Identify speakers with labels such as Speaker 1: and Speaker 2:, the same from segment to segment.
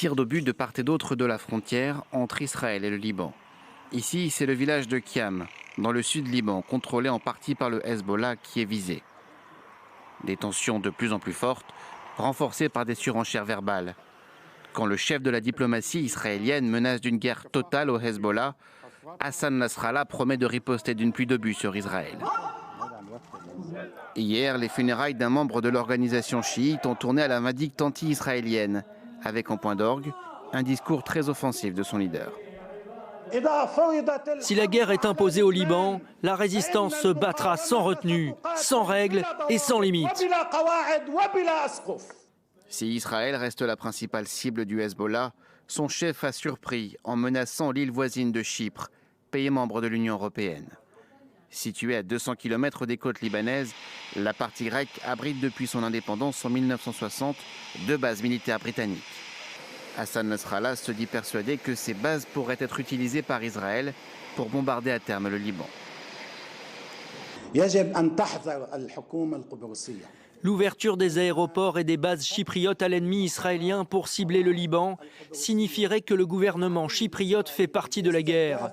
Speaker 1: Tirs d'obus de part et d'autre de la frontière entre Israël et le Liban. Ici, c'est le village de Kiam, dans le sud Liban, contrôlé en partie par le Hezbollah, qui est visé. Des tensions de plus en plus fortes, renforcées par des surenchères verbales. Quand le chef de la diplomatie israélienne menace d'une guerre totale au Hezbollah, Hassan Nasrallah promet de riposter d'une pluie d'obus sur Israël. Hier, les funérailles d'un membre de l'organisation chiite ont tourné à la vindicte anti-israélienne, avec en point d'orgue un discours très offensif de son leader.
Speaker 2: Si la guerre est imposée au Liban, la résistance se battra sans retenue, sans règles et sans limites.
Speaker 1: Si Israël reste la principale cible du Hezbollah, son chef a surpris en menaçant l'île voisine de Chypre, pays membre de l'Union européenne. Située à 200 km des côtes libanaises, la partie grecque abrite depuis son indépendance en 1960 deux bases militaires britanniques. Hassan Nasrallah se dit persuadé que ces bases pourraient être utilisées par Israël pour bombarder à terme le Liban.
Speaker 2: L'ouverture des aéroports et des bases chypriotes à l'ennemi israélien pour cibler le Liban signifierait que le gouvernement chypriote fait partie de la guerre.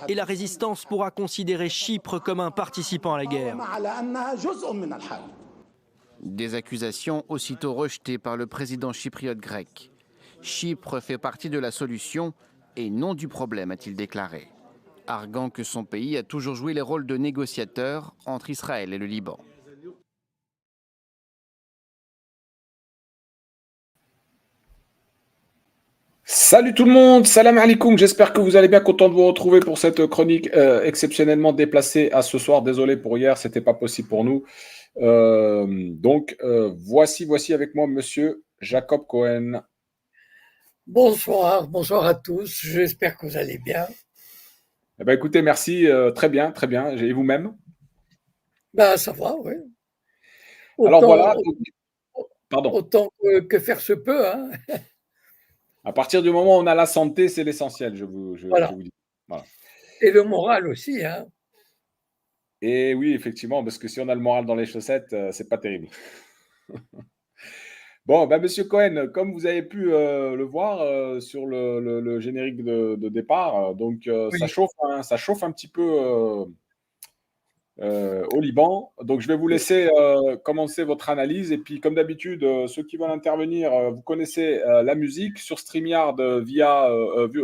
Speaker 2: Et la résistance pourra considérer Chypre comme un participant à la guerre.
Speaker 1: Des accusations aussitôt rejetées par le président chypriote grec. Chypre fait partie de la solution et non du problème, a-t-il déclaré, arguant que son pays a toujours joué les rôles de négociateur entre Israël et le Liban.
Speaker 3: Salut tout le monde, salam alaikum, j'espère que vous allez bien, content de vous retrouver pour cette chronique exceptionnellement déplacée à ce soir. Désolé pour hier, c'était pas possible pour nous. Voici avec moi monsieur Jacob Cohen.
Speaker 4: Bonsoir, bonsoir à tous, j'espère que vous allez bien.
Speaker 3: Eh ben, écoutez, merci, très bien, et vous-même?
Speaker 4: Ben, ça va, oui.
Speaker 3: Alors voilà, pardon.
Speaker 4: Autant que faire se peut, hein.
Speaker 3: À partir du moment où on a la santé, c'est l'essentiel,
Speaker 4: Voilà.
Speaker 3: je vous dis. Voilà.
Speaker 4: Et le moral aussi, hein.
Speaker 3: Et oui, effectivement, parce que si on a le moral dans les chaussettes, c'est pas terrible. Bon, bah, monsieur Cohen, comme vous avez pu le voir sur le générique de départ,
Speaker 4: Oui.
Speaker 3: ça chauffe un petit peu au Liban. Donc, je vais vous laisser commencer votre analyse. Et puis, comme d'habitude, ceux qui veulent intervenir, vous connaissez la musique sur StreamYard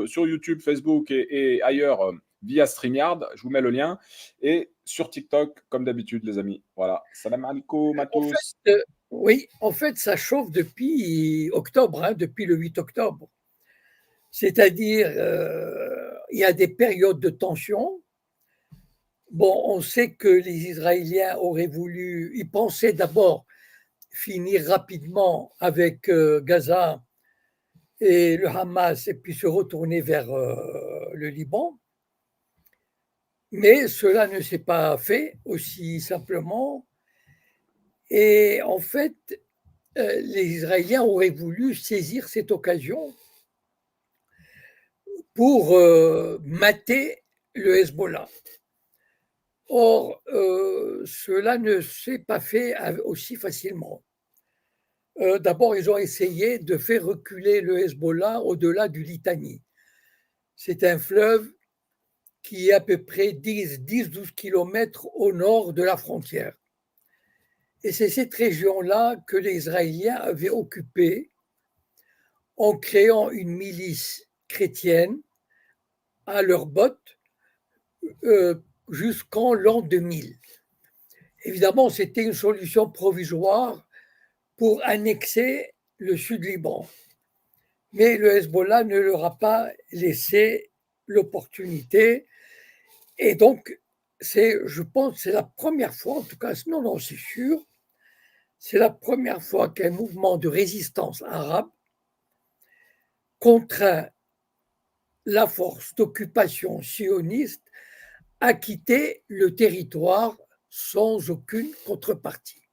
Speaker 3: sur YouTube, Facebook et ailleurs via StreamYard. Je vous mets le lien. Et sur TikTok, comme d'habitude, les amis. Voilà. Salam alaikum à tous.
Speaker 4: Oui, en fait, ça chauffe depuis octobre, hein, depuis le 8 octobre. C'est-à-dire, il y a des périodes de tension. Bon, on sait que les Israéliens auraient voulu, ils pensaient d'abord finir rapidement avec Gaza et le Hamas et puis se retourner vers le Liban. Mais cela ne s'est pas fait aussi simplement. Et en fait, les Israéliens auraient voulu saisir cette occasion pour mater le Hezbollah. Or, cela ne s'est pas fait aussi facilement. D'abord, ils ont essayé de faire reculer le Hezbollah au-delà du Litani. C'est un fleuve qui est à peu près 10-12 kilomètres au nord de la frontière. Et c'est cette région-là que les Israéliens avaient occupée en créant une milice chrétienne à leurs bottes jusqu'en l'an 2000. Évidemment, c'était une solution provisoire pour annexer le sud Liban. Mais le Hezbollah ne leur a pas laissé l'opportunité. Et donc, je pense, c'est la première fois, en tout cas, non, c'est sûr, c'est la première fois qu'un mouvement de résistance arabe contraint la force d'occupation sioniste à quitter le territoire sans aucune contrepartie.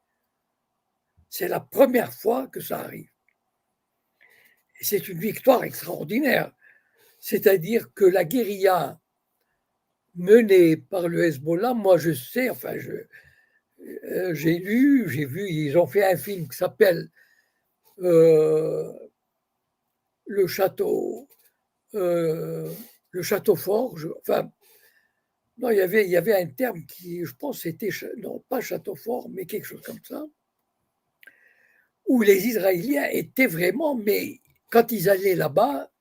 Speaker 4: C'est la première fois que ça arrive. Et c'est une victoire extraordinaire. C'est-à-dire que la guérilla menée par le Hezbollah, moi je sais, j'ai lu, j'ai vu, ils ont fait un film qui s'appelle euh, le château, euh, le château fort. Enfin, non, il y avait un terme qui, je pense, c'était non pas château fort, mais quelque chose comme ça, où les Israéliens étaient vraiment, mais quand ils allaient là-bas,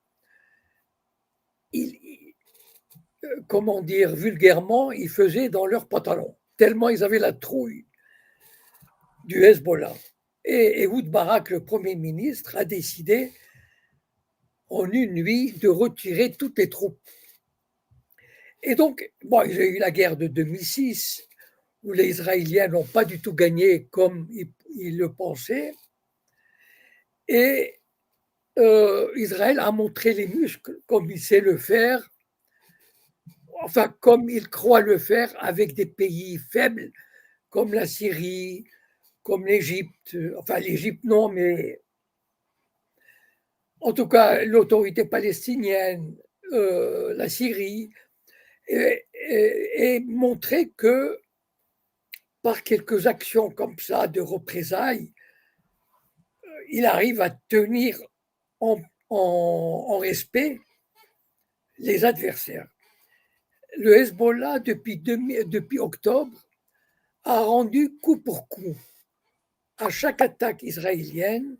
Speaker 4: ils, comment dire vulgairement, ils faisaient dans leurs pantalons, tellement ils avaient la trouille du Hezbollah. Et Ehud Barak, le Premier ministre, a décidé en une nuit de retirer toutes les troupes. Et donc, bon, il y a eu la guerre de 2006, où les Israéliens n'ont pas du tout gagné comme ils le pensaient. Et Israël a montré les muscles comme il sait le faire, enfin comme il croit le faire avec des pays faibles comme la Syrie, comme l'Égypte, enfin l'Égypte non, mais en tout cas l'autorité palestinienne, la Syrie, et montrer que par quelques actions comme ça de représailles, il arrive à tenir en respect les adversaires. Le Hezbollah, depuis octobre, a rendu coup pour coup. À chaque attaque israélienne,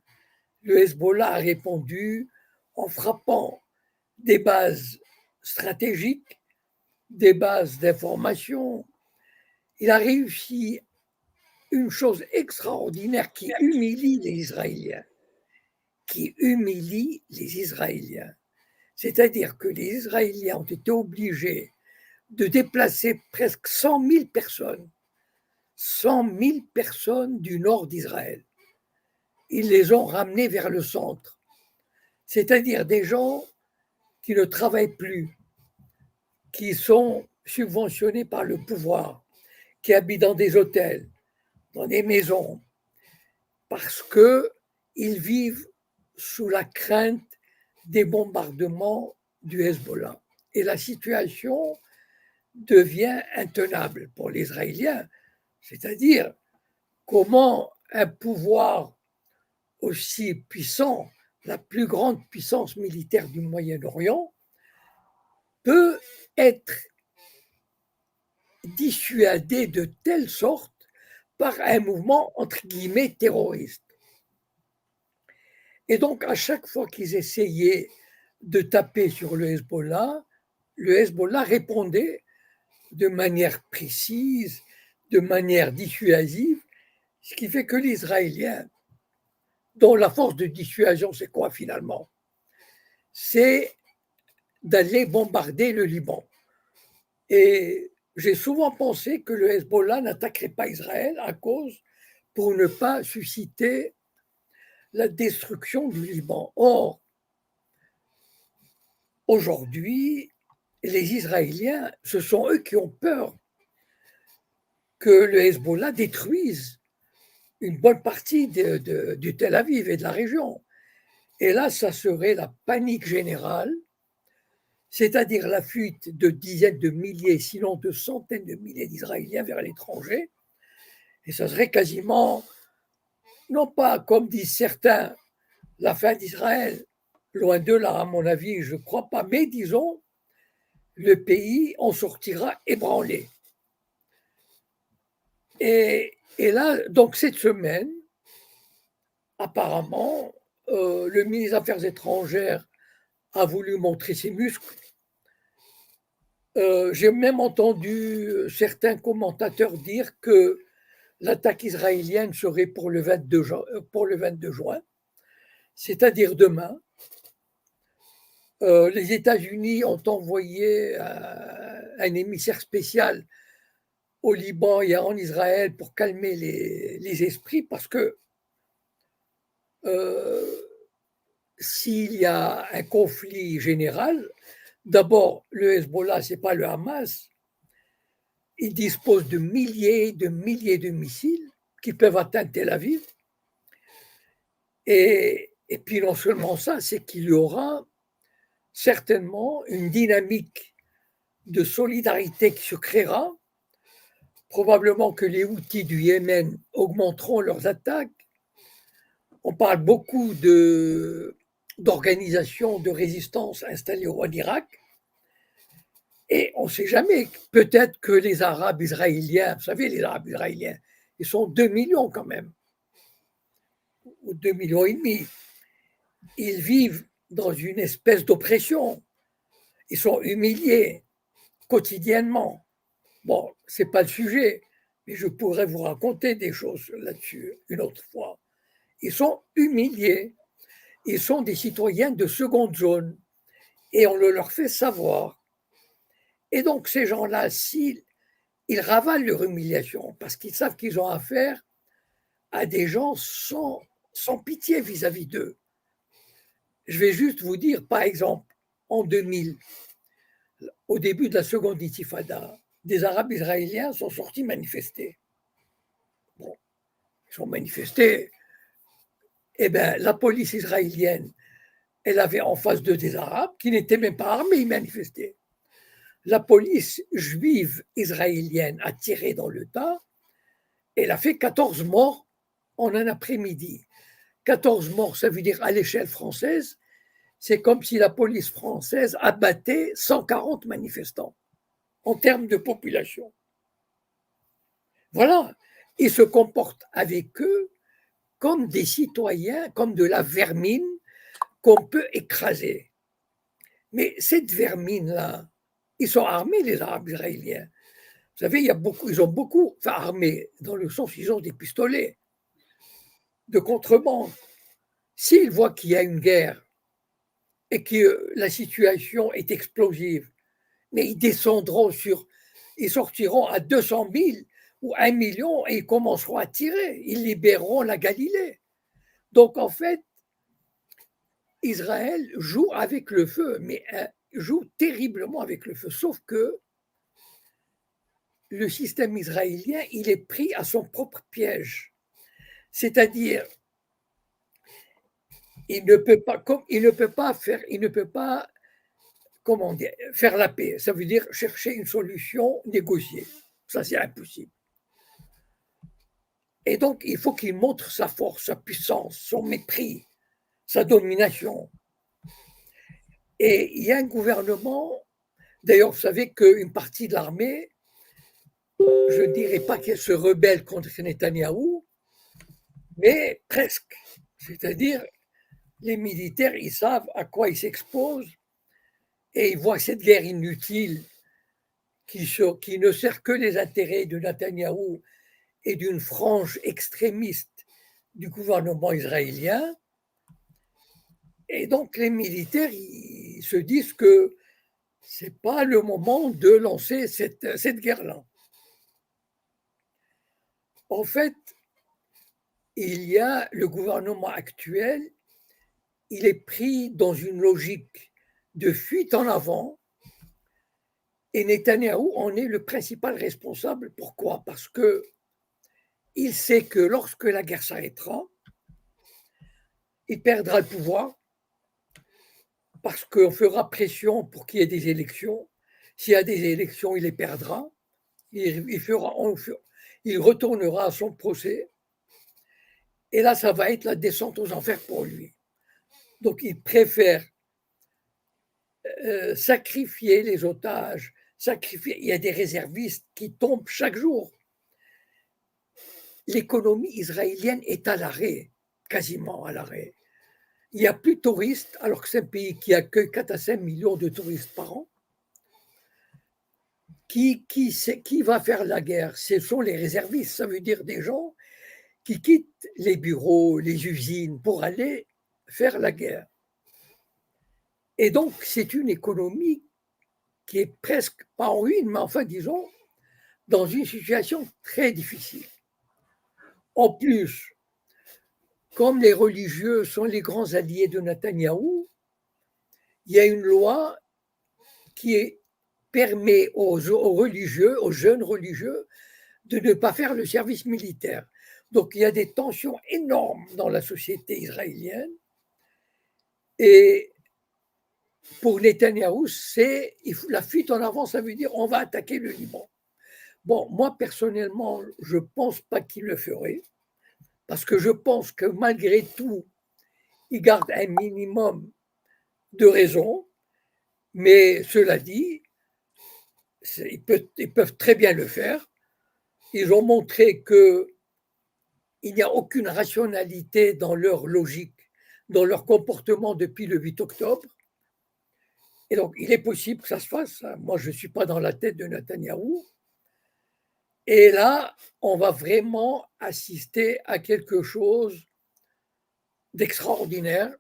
Speaker 4: le Hezbollah a répondu en frappant des bases stratégiques, des bases d'information. Il a réussi une chose extraordinaire qui humilie les Israéliens. C'est-à-dire que les Israéliens ont été obligés de déplacer presque 100 000 personnes, 100 000 personnes du nord d'Israël. Ils les ont ramenés vers le centre, c'est-à-dire des gens qui ne travaillent plus, qui sont subventionnés par le pouvoir, qui habitent dans des hôtels, dans des maisons, parce qu'ils vivent sous la crainte des bombardements du Hezbollah. Et la situation devient intenable pour les Israéliens, c'est-à-dire comment un pouvoir aussi puissant, la plus grande puissance militaire du Moyen-Orient, peut être dissuadé de telle sorte par un mouvement entre guillemets terroriste. Et donc, à chaque fois qu'ils essayaient de taper sur le Hezbollah répondait de manière précise, de manière dissuasive, ce qui fait que les Israéliens, dont la force de dissuasion, c'est quoi finalement? C'est d'aller bombarder le Liban. Et j'ai souvent pensé que le Hezbollah n'attaquerait pas Israël à cause pour ne pas susciter la destruction du Liban. Or, aujourd'hui, les Israéliens, ce sont eux qui ont peur que le Hezbollah détruise une bonne partie du Tel Aviv et de la région. Et là, ça serait la panique générale, c'est-à-dire la fuite de dizaines de milliers, sinon de centaines de milliers d'Israéliens vers l'étranger. Et ça serait quasiment, non pas comme disent certains, la fin d'Israël, loin de là, à mon avis, je ne crois pas, mais disons, le pays en sortira ébranlé. Et là, donc cette semaine, apparemment, le ministre des Affaires étrangères a voulu montrer ses muscles. J'ai même entendu certains commentateurs dire que l'attaque israélienne serait pour le 22 juin, c'est-à-dire demain. Les États-Unis ont envoyé un émissaire spécial au Liban et en Israël pour calmer les esprits, parce que s'il y a un conflit général, d'abord, le Hezbollah, ce n'est pas le Hamas, il dispose de milliers de missiles qui peuvent atteindre Tel Aviv. Et puis non seulement ça, c'est qu'il y aura certainement une dynamique de solidarité qui se créera. Probablement que les Houthis du Yémen augmenteront leurs attaques. On parle beaucoup d'organisations de résistance installées en Irak. Et on ne sait jamais, peut-être que les Arabes israéliens, vous savez, les Arabes israéliens, ils sont 2 millions quand même, ou 2 millions et demi. Ils vivent dans une espèce d'oppression. Ils sont humiliés quotidiennement. Bon, ce n'est pas le sujet, mais je pourrais vous raconter des choses là-dessus une autre fois. Ils sont humiliés. Ils sont des citoyens de seconde zone et on le leur fait savoir. Et donc, ces gens-là, s'ils ravalent leur humiliation parce qu'ils savent qu'ils ont affaire à des gens sans pitié vis-à-vis d'eux. Je vais juste vous dire, par exemple, en 2000, au début de la seconde intifada, des Arabes israéliens sont sortis manifester. Bon, ils sont manifestés. Eh bien, la police israélienne, elle avait en face d'eux des Arabes qui n'étaient même pas armés, ils manifestaient. La police juive israélienne a tiré dans le tas. Elle a fait 14 morts en un après-midi. 14 morts, ça veut dire à l'échelle française, c'est comme si la police française abattait 140 manifestants en termes de population. Voilà, ils se comportent avec eux comme des citoyens, comme de la vermine qu'on peut écraser. Mais cette vermine-là, ils sont armés, les Arabes israéliens. Vous savez, ils ont beaucoup, enfin armés, dans le sens ils ont des pistolets de contrebande. S'ils voient qu'il y a une guerre et que la situation est explosive, mais ils sortiront à 200 000 ou 1 million et ils commenceront à tirer. Ils libéreront la Galilée. Donc en fait, Israël joue avec le feu, mais joue terriblement avec le feu. Sauf que le système israélien, il est pris à son propre piège. C'est-à-dire, il ne peut pas faire la paix. Ça veut dire chercher une solution négociée. Ça, c'est impossible. Et donc, il faut qu'il montre sa force, sa puissance, son mépris, sa domination. Et il y a un gouvernement, d'ailleurs, vous savez qu'une partie de l'armée, je ne dirais pas qu'elle se rebelle contre Netanyahou, mais presque. C'est-à-dire, les militaires, ils savent à quoi ils s'exposent et ils voient cette guerre inutile qui ne sert que les intérêts de Netanyahou et d'une frange extrémiste du gouvernement israélien. Et donc les militaires, ils se disent que ce n'est pas le moment de lancer cette guerre-là. En fait, il y a le gouvernement actuel, il est pris dans une logique de fuite en avant et Netanyahou en est le principal responsable. Pourquoi? Parce qu'il sait que lorsque la guerre s'arrêtera, il perdra le pouvoir parce qu'on fera pression pour qu'il y ait des élections. S'il y a des élections, il les perdra. Il retournera à son procès. Et là, ça va être la descente aux enfers pour lui. Donc, il préfère sacrifier les otages, il y a des réservistes qui tombent chaque jour. L'économie israélienne est à l'arrêt, quasiment à l'arrêt. Il n'y a plus de touristes, alors que c'est un pays qui accueille 4 à 5 millions de touristes par an. Qui va faire la guerre? Ce sont les réservistes, ça veut dire des gens qui quittent les bureaux, les usines pour aller faire la guerre. Et donc, c'est une économie qui est presque pas en ruine, mais enfin, disons, dans une situation très difficile. En plus, comme les religieux sont les grands alliés de Netanyahou, il y a une loi qui permet aux religieux, aux jeunes religieux, de ne pas faire le service militaire. Donc il y a des tensions énormes dans la société israélienne. Et pour Netanyahou, la fuite en avant, ça veut dire on va attaquer le Liban. Bon, moi personnellement, je ne pense pas qu'il le ferait. parce que je pense que malgré tout, ils gardent un minimum de raison, mais cela dit, ils peuvent très bien le faire. Ils ont montré qu'il n'y a aucune rationalité dans leur logique, dans leur comportement depuis le 8 octobre. Et donc, il est possible que ça se fasse. Moi, je ne suis pas dans la tête de Netanyahou. Et là, on va vraiment assister à quelque chose d'extraordinaire,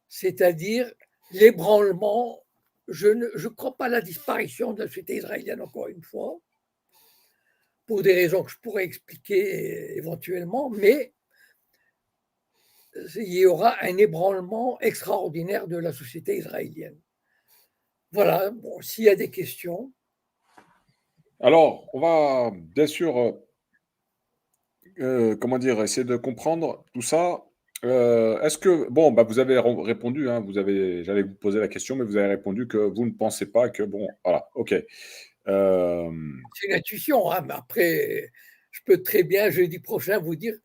Speaker 4: c'est-à-dire l'ébranlement. Je ne crois pas à la disparition de la société israélienne, encore une fois, pour des raisons que je pourrais expliquer éventuellement, mais il y aura un ébranlement extraordinaire de la société israélienne. Voilà, bon, s'il y a des questions.
Speaker 3: Alors, on va bien sûr, comment dire, essayer de comprendre tout ça. Est-ce que, bon, bah, vous avez répondu, hein, j'allais vous poser la question, mais vous avez répondu que vous ne pensez pas que, bon, voilà, ok.
Speaker 4: C'est une intuition, hein, mais après, je peux très bien jeudi prochain vous dire,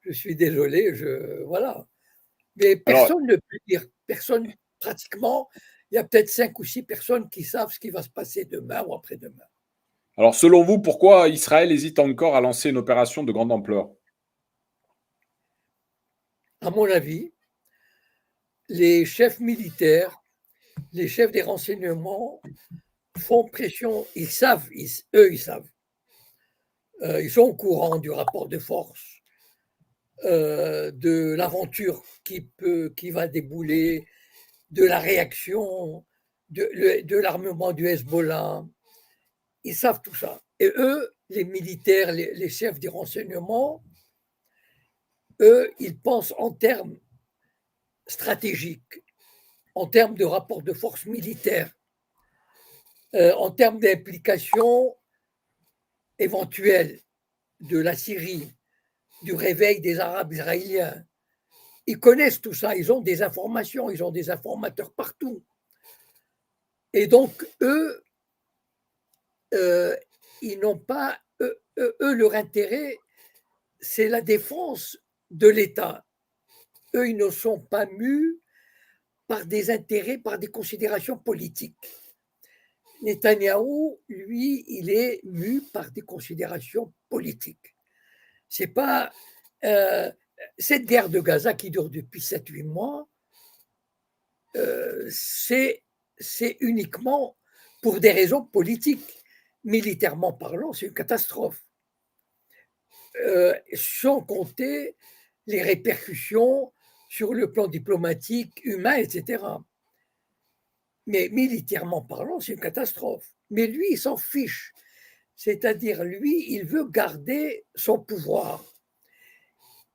Speaker 4: je suis désolé, voilà. Mais
Speaker 3: Alors,
Speaker 4: personne ne peut dire, personne pratiquement, il y a peut-être 5 ou 6 personnes qui savent ce qui va se passer demain ou après-demain.
Speaker 3: alors, selon vous, pourquoi Israël hésite encore à lancer une opération de grande ampleur?
Speaker 4: À mon avis, les chefs militaires, les chefs des renseignements font pression, eux, ils savent. Ils sont au courant du rapport de force, de l'aventure qui va débouler, de la réaction, de l'armement du Hezbollah. Ils savent tout ça. Et eux, les militaires, les chefs des renseignements, eux, ils pensent en termes stratégiques, en termes de rapport de force militaire, en termes d'implication éventuelle de la Syrie, du réveil des Arabes israéliens. Ils connaissent tout ça, ils ont des informations, ils ont des informateurs partout. Et donc, eux, ils n'ont pas, leur intérêt, c'est la défense de l'État. Eux, ils ne sont pas mus par des intérêts, par des considérations politiques. Netanyahou, lui, il est mu par des considérations politiques. C'est pas cette guerre de Gaza qui dure depuis 7-8 mois, c'est uniquement pour des raisons politiques. Militairement parlant, c'est une catastrophe. Sans compter les répercussions sur le plan diplomatique, humain, etc. Mais militairement parlant, c'est une catastrophe. Mais lui, il s'en fiche. C'est-à-dire, lui, il veut garder son pouvoir.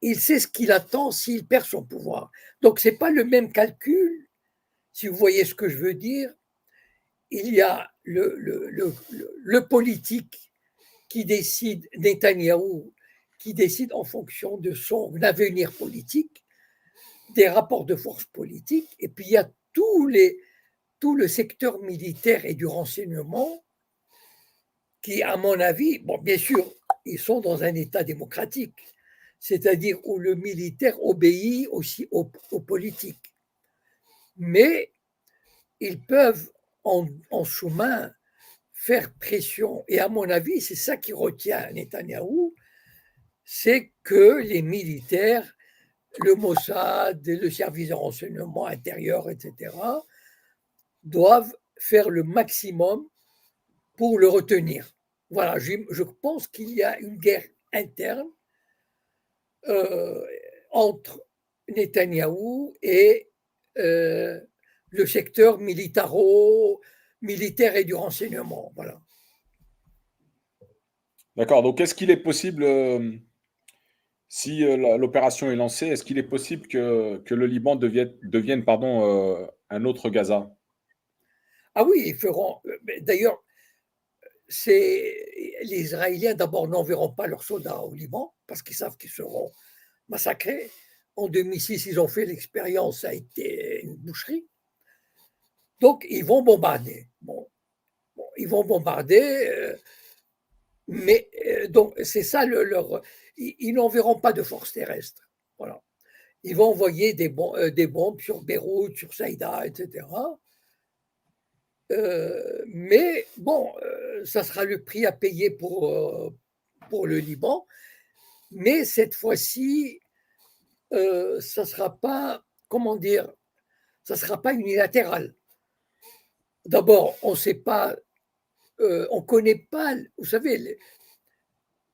Speaker 4: Il sait ce qu'il attend s'il perd son pouvoir. Donc, ce n'est pas le même calcul, si vous voyez ce que je veux dire. Il y a le politique qui décide, Netanyahou, qui décide en fonction de son avenir politique, des rapports de force politique, et puis il y a tout le secteur militaire et du renseignement qui, à mon avis, bon, bien sûr, ils sont dans un État démocratique, c'est-à-dire où le militaire obéit aussi aux politiques. Mais ils peuvent, en sous-main, faire pression. Et à mon avis, c'est ça qui retient Netanyahou, c'est que les militaires, le Mossad, le service de renseignement intérieur, etc., doivent faire le maximum pour le retenir. Voilà, je pense qu'il y a une guerre interne entre Netanyahou et le secteur militaire et du renseignement. Voilà.
Speaker 3: D'accord, donc est-ce qu'il est possible, si l'opération est lancée, est-ce qu'il est possible que le Liban devienne pardon, un autre Gaza?
Speaker 4: Ah oui, ils feront. D'ailleurs, les Israéliens d'abord n'enverront pas leurs soldats au Liban parce qu'ils savent qu'ils seront massacrés. En 2006, ils ont fait l'expérience, ça a été une boucherie. Donc, ils vont bombarder. Bon, ils vont bombarder. Mais donc, c'est ça ils n'enverront pas de force terrestre. Voilà. Ils vont envoyer des bombes sur Beyrouth, sur Saïda, etc. Mais bon, ça sera le prix à payer pour le Liban. Mais cette fois-ci, ça ne sera pas, comment dire, ça ne sera pas unilatéral. D'abord, on ne sait pas, on ne connaît pas, vous savez,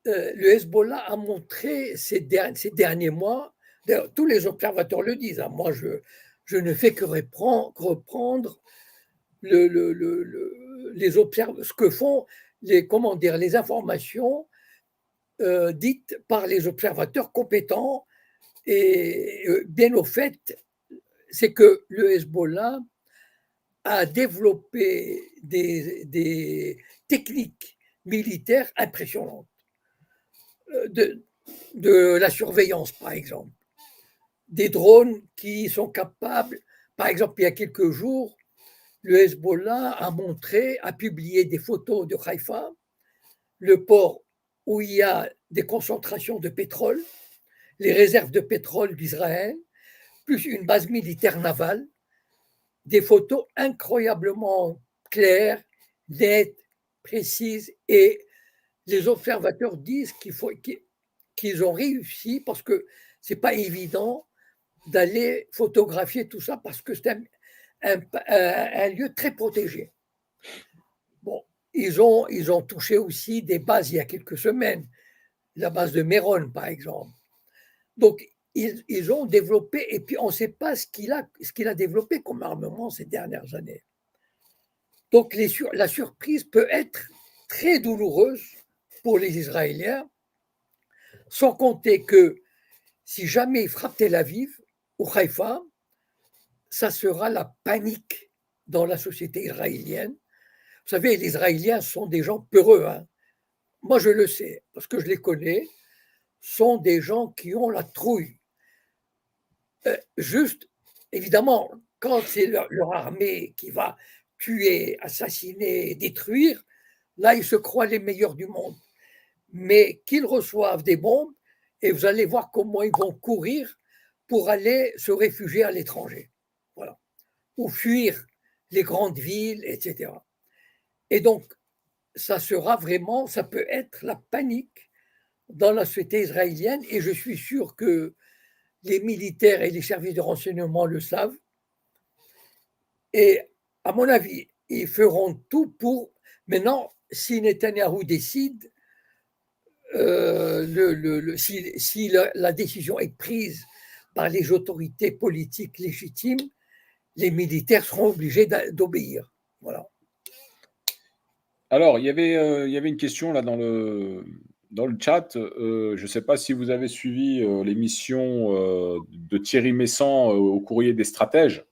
Speaker 4: le Hezbollah a montré ces derniers mois, d'ailleurs, tous les observateurs le disent, hein, moi je ne fais que reprendre ce que font les informations dites par les observateurs compétents et bien au fait, c'est que le Hezbollah a développé des techniques militaires impressionnantes. De la surveillance, par exemple. Des drones qui sont capables, par exemple, il y a quelques jours, le Hezbollah a publié des photos de Haïfa, le port où il y a des concentrations de pétrole, les réserves de pétrole d'Israël, plus une base militaire navale, des photos incroyablement claires, nettes, précises, et les observateurs disent qu'ils ont réussi parce que c'est pas évident d'aller photographier tout ça parce que c'est un lieu très protégé. Bon, ils ont touché aussi des bases il y a quelques semaines, la base de Méron par exemple. Donc ils ont développé, et puis on ne sait pas ce qu'il a développé comme armement ces dernières années. Donc la surprise peut être très douloureuse pour les Israéliens, sans compter que si jamais ils frappent Tel Aviv ou Haïfa, ça sera la panique dans la société israélienne. Vous savez, les Israéliens sont des gens peureux. Hein. Moi, je le sais, parce que je les connais, sont des gens qui ont la trouille. Juste, évidemment, quand c'est leur armée qui va tuer, assassiner, détruire, là, ils se croient les meilleurs du monde. Mais qu'ils reçoivent des bombes, et vous allez voir comment ils vont courir pour aller se réfugier à l'étranger. Voilà. Ou fuir les grandes villes, etc. Et donc, ça peut être la panique dans la société israélienne, et je suis sûr que les militaires et les services de renseignement le savent. Et à mon avis, ils feront tout pour. Maintenant, si Netanyahou décide, si la décision est prise par les autorités politiques légitimes, les militaires seront obligés d'obéir. Voilà.
Speaker 3: Alors, il y avait une question là dans le chat. Je ne sais pas si vous avez suivi l'émission de Thierry Messant au Courrier des stratèges.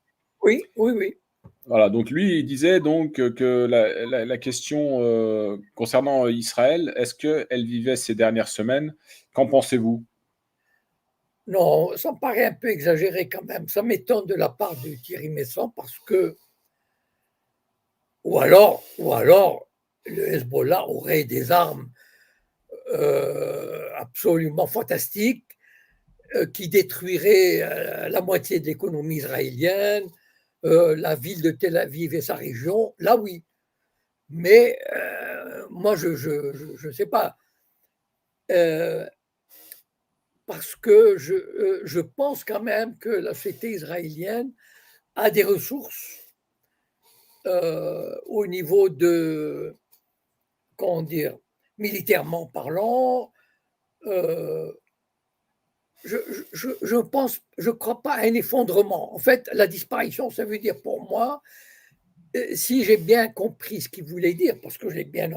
Speaker 4: Oui, oui, oui.
Speaker 3: Voilà, donc lui, il disait donc que la question concernant Israël, est-ce qu'elle vivait ces dernières semaines? Qu'en pensez-vous?
Speaker 4: Non, ça me paraît un peu exagéré quand même. Ça m'étonne de la part de Thierry Messant parce que, ou alors, le Hezbollah aurait des armes absolument fantastiques qui détruiraient la moitié de l'économie israélienne, la ville de Tel Aviv et sa région. Là, oui. Mais moi, je ne sais pas. Parce que je pense quand même que la société israélienne a des ressources au niveau de, comment dire, militairement parlant. Je crois pas à un effondrement. En fait, la disparition, ça veut dire pour moi, si j'ai bien compris ce qu'il voulait dire, parce que je l'ai bien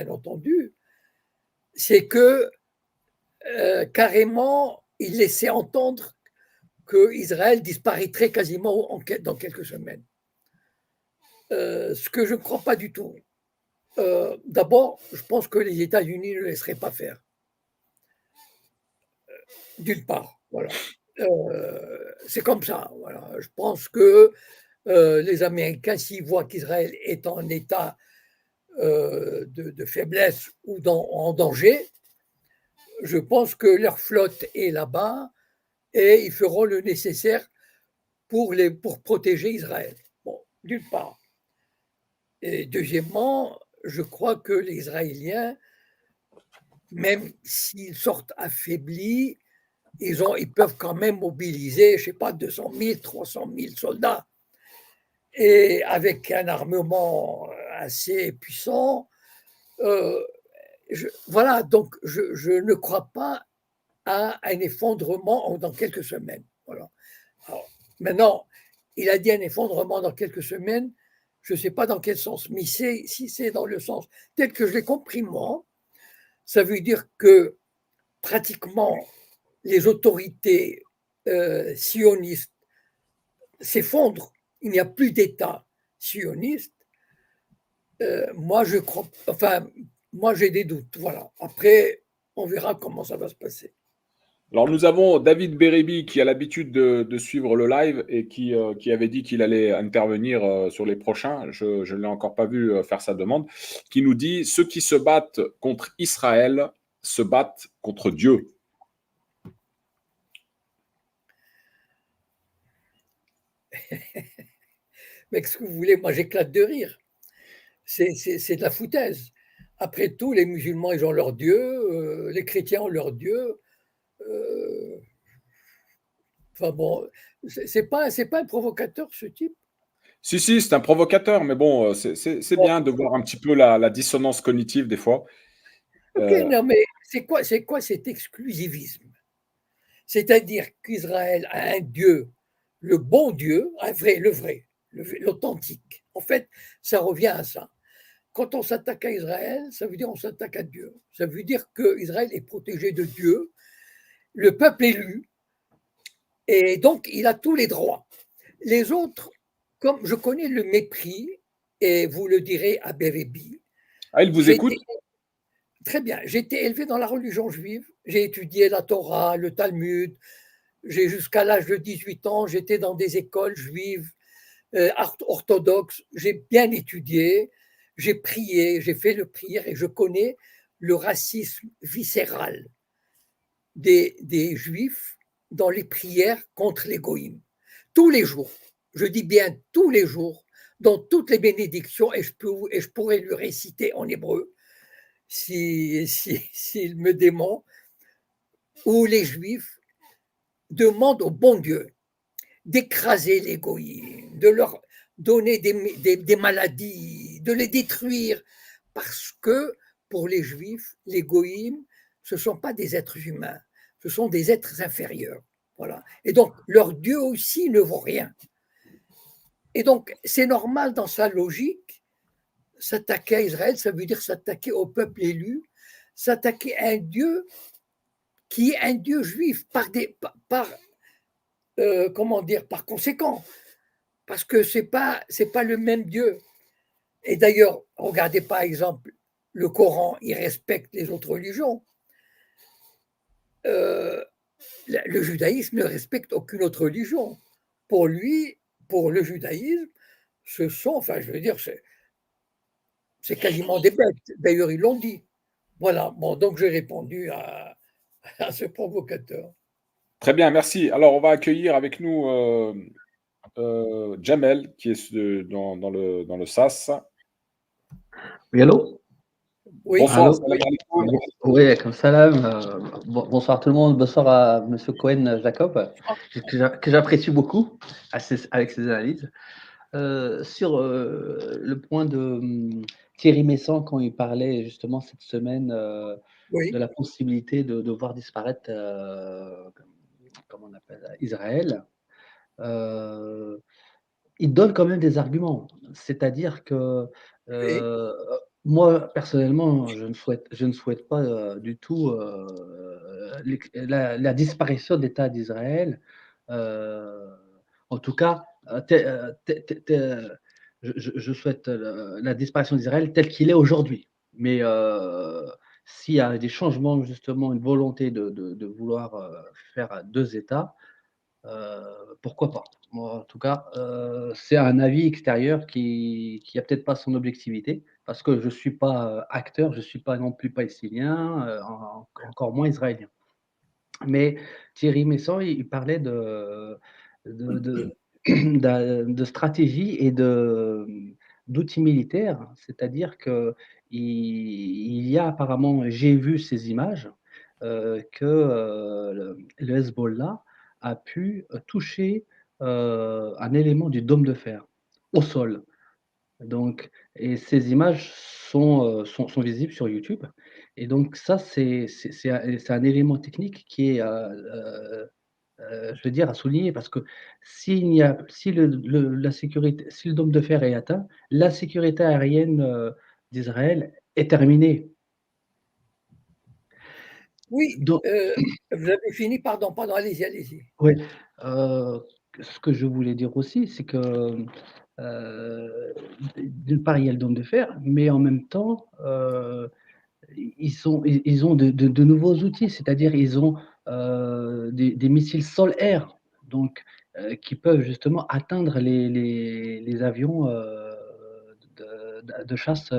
Speaker 4: entendu, c'est que carrément, il laissait entendre que Israël disparaîtrait quasiment dans quelques semaines. Ce que je ne crois pas du tout. D'abord, je pense que les États-Unis ne laisseraient pas faire. D'une part, voilà. C'est comme ça. Voilà. Je pense que les Américains, s'ils voient qu'Israël est en état de faiblesse ou en danger, je pense que leur flotte est là-bas et ils feront le nécessaire pour protéger Israël. Bon, d'une part. Et deuxièmement, je crois que les Israéliens, même s'ils sortent affaiblis, ils peuvent quand même mobiliser, je ne sais pas, 200 000, 300 000 soldats. Et avec un armement assez puissant, voilà, donc je ne crois pas à un effondrement dans quelques semaines. Voilà. Alors, maintenant, il a dit un effondrement dans quelques semaines, je ne sais pas dans quel sens, mais si c'est dans le sens tel que je l'ai compris moi, ça veut dire que pratiquement les autorités sionistes s'effondrent, il n'y a plus d'État sioniste. Moi, je crois, enfin, moi j'ai des doutes. Voilà. Après, on verra comment ça va se passer.
Speaker 3: Alors, nous avons David Beribi qui a l'habitude de suivre le live et qui avait dit qu'il allait intervenir sur les prochains. Je ne l'ai encore pas vu faire sa demande. Qui nous dit: ceux qui se battent contre Israël se battent contre Dieu.
Speaker 4: Mais qu'est-ce que vous voulez? Moi, j'éclate de rire. C'est de la foutaise. Après tout, les musulmans, ils ont leur Dieu, les chrétiens ont leur Dieu. Enfin bon, c'est pas un provocateur, ce type.
Speaker 3: Si, c'est un provocateur, mais bon, c'est bien de voir un petit peu la dissonance cognitive des fois.
Speaker 4: Ok, non, mais c'est quoi cet exclusivisme? C'est-à-dire qu'Israël a un Dieu, le bon Dieu, le vrai, l'authentique. En fait, ça revient à ça. Quand on s'attaque à Israël, ça veut dire on s'attaque à Dieu. Ça veut dire qu'Israël est protégé de Dieu, le peuple élu, et donc il a tous les droits. Les autres, comme je connais le mépris, et vous le direz à Bérébi.
Speaker 3: Ah, il vous écoute?
Speaker 4: Très bien. J'ai été élevé dans la religion juive. J'ai étudié la Torah, le Talmud. Jusqu'à l'âge de 18 ans, j'étais dans des écoles juives orthodoxes. J'ai bien étudié. J'ai prié, j'ai fait le prière et je connais le racisme viscéral des juifs dans les prières contre les goïms. Tous les jours, je dis bien tous les jours, dans toutes les bénédictions, et je pourrais lui réciter en hébreu, s'il me dément, où les Juifs demandent au bon Dieu d'écraser les goïms, de leur donner des maladies, de les détruire, parce que pour les Juifs, les goïms, ce ne sont pas des êtres humains, ce sont des êtres inférieurs. Voilà. Et donc, leur Dieu aussi ne vaut rien. Et donc, c'est normal dans sa logique, s'attaquer à Israël, ça veut dire s'attaquer au peuple élu, s'attaquer à un Dieu qui est un Dieu juif comment dire, par conséquent, parce que c'est pas le même Dieu. Et d'ailleurs, regardez par exemple le Coran, il respecte les autres religions. Le judaïsme ne respecte aucune autre religion. Pour lui, pour le judaïsme, ce sont, enfin, je veux dire, c'est quasiment des bêtes. D'ailleurs, ils l'ont dit. Voilà. Bon, donc j'ai répondu à ce provocateur.
Speaker 3: Très bien, merci. Alors, on va accueillir avec nous Jamel, qui est dans le SAS.
Speaker 5: Oui, allô?
Speaker 4: Oui.
Speaker 3: Bonsoir.
Speaker 5: Allô? Oui, comme salam. Bonsoir tout le monde. Bonsoir à M. Cohen Jacob, que j'apprécie beaucoup avec ses analyses. Sur le point de Thierry Messant, quand il parlait justement cette semaine
Speaker 4: Oui.
Speaker 5: de la possibilité de voir disparaître, comment on appelle, Israël, il donne quand même des arguments. C'est-à-dire que moi, personnellement, je ne souhaite pas du tout la disparition d'État d'Israël. En tout cas, je souhaite la disparition d'Israël tel qu'il est aujourd'hui. Mais s'il y a des changements, justement, une volonté de vouloir faire deux États, pourquoi pas? Moi, en tout cas, c'est un avis extérieur qui a peut-être pas son objectivité, parce que je suis pas, acteur, je suis pas non plus palestinien, encore moins israélien. Mais Thierry Meyssan, il parlait de de stratégie et d'outils militaires. C'est-à-dire qu'il y a apparemment, j'ai vu ces images, que, le Hezbollah a pu, toucher, un élément du dôme de fer au sol. Donc et ces images sont visibles sur YouTube et donc ça, c'est un élément technique qui est, je veux dire à souligner parce que si la sécurité si le dôme de fer est atteint, la sécurité aérienne, d'Israël est terminée.
Speaker 4: Oui,
Speaker 5: Donc
Speaker 4: vous avez fini, pardon, pardon, allez-y, allez-y.
Speaker 5: ouais, heu, ce que je voulais dire aussi, c'est que, heu, d'une part, il y a le dôme de fer, mais en même temps, ils ont de nouveaux outils, c'est-à-dire ils ont, des missiles sol-air, donc qui peuvent justement atteindre les avions, de chasse,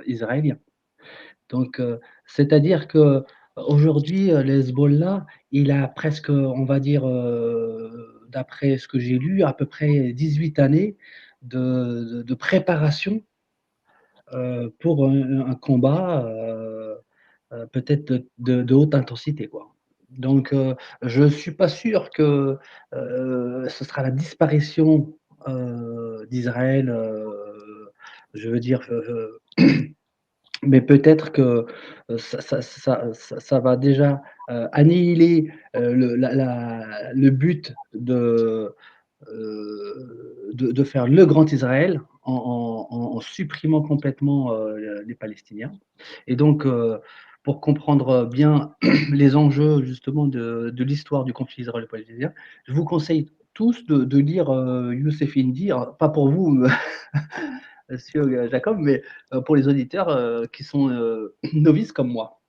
Speaker 5: israéliens. Donc c'est-à-dire qu'aujourd'hui, le Hezbollah, il a presque, on va dire, d'après ce que j'ai lu, à peu près 18 années de préparation, pour un combat, peut-être de haute intensité, quoi. Donc je suis pas sûr que, ce sera la disparition, d'Israël, je veux dire, mais peut-être que, ça va déjà, annihiler, le but de faire le grand Israël en supprimant complètement, les Palestiniens et donc pour comprendre bien les enjeux justement de l'histoire du conflit israélo-palestinien, je vous conseille tous de lire, Youssef Indy, alors pas pour vous, monsieur, Jacob, mais pour les auditeurs, qui sont, novices comme moi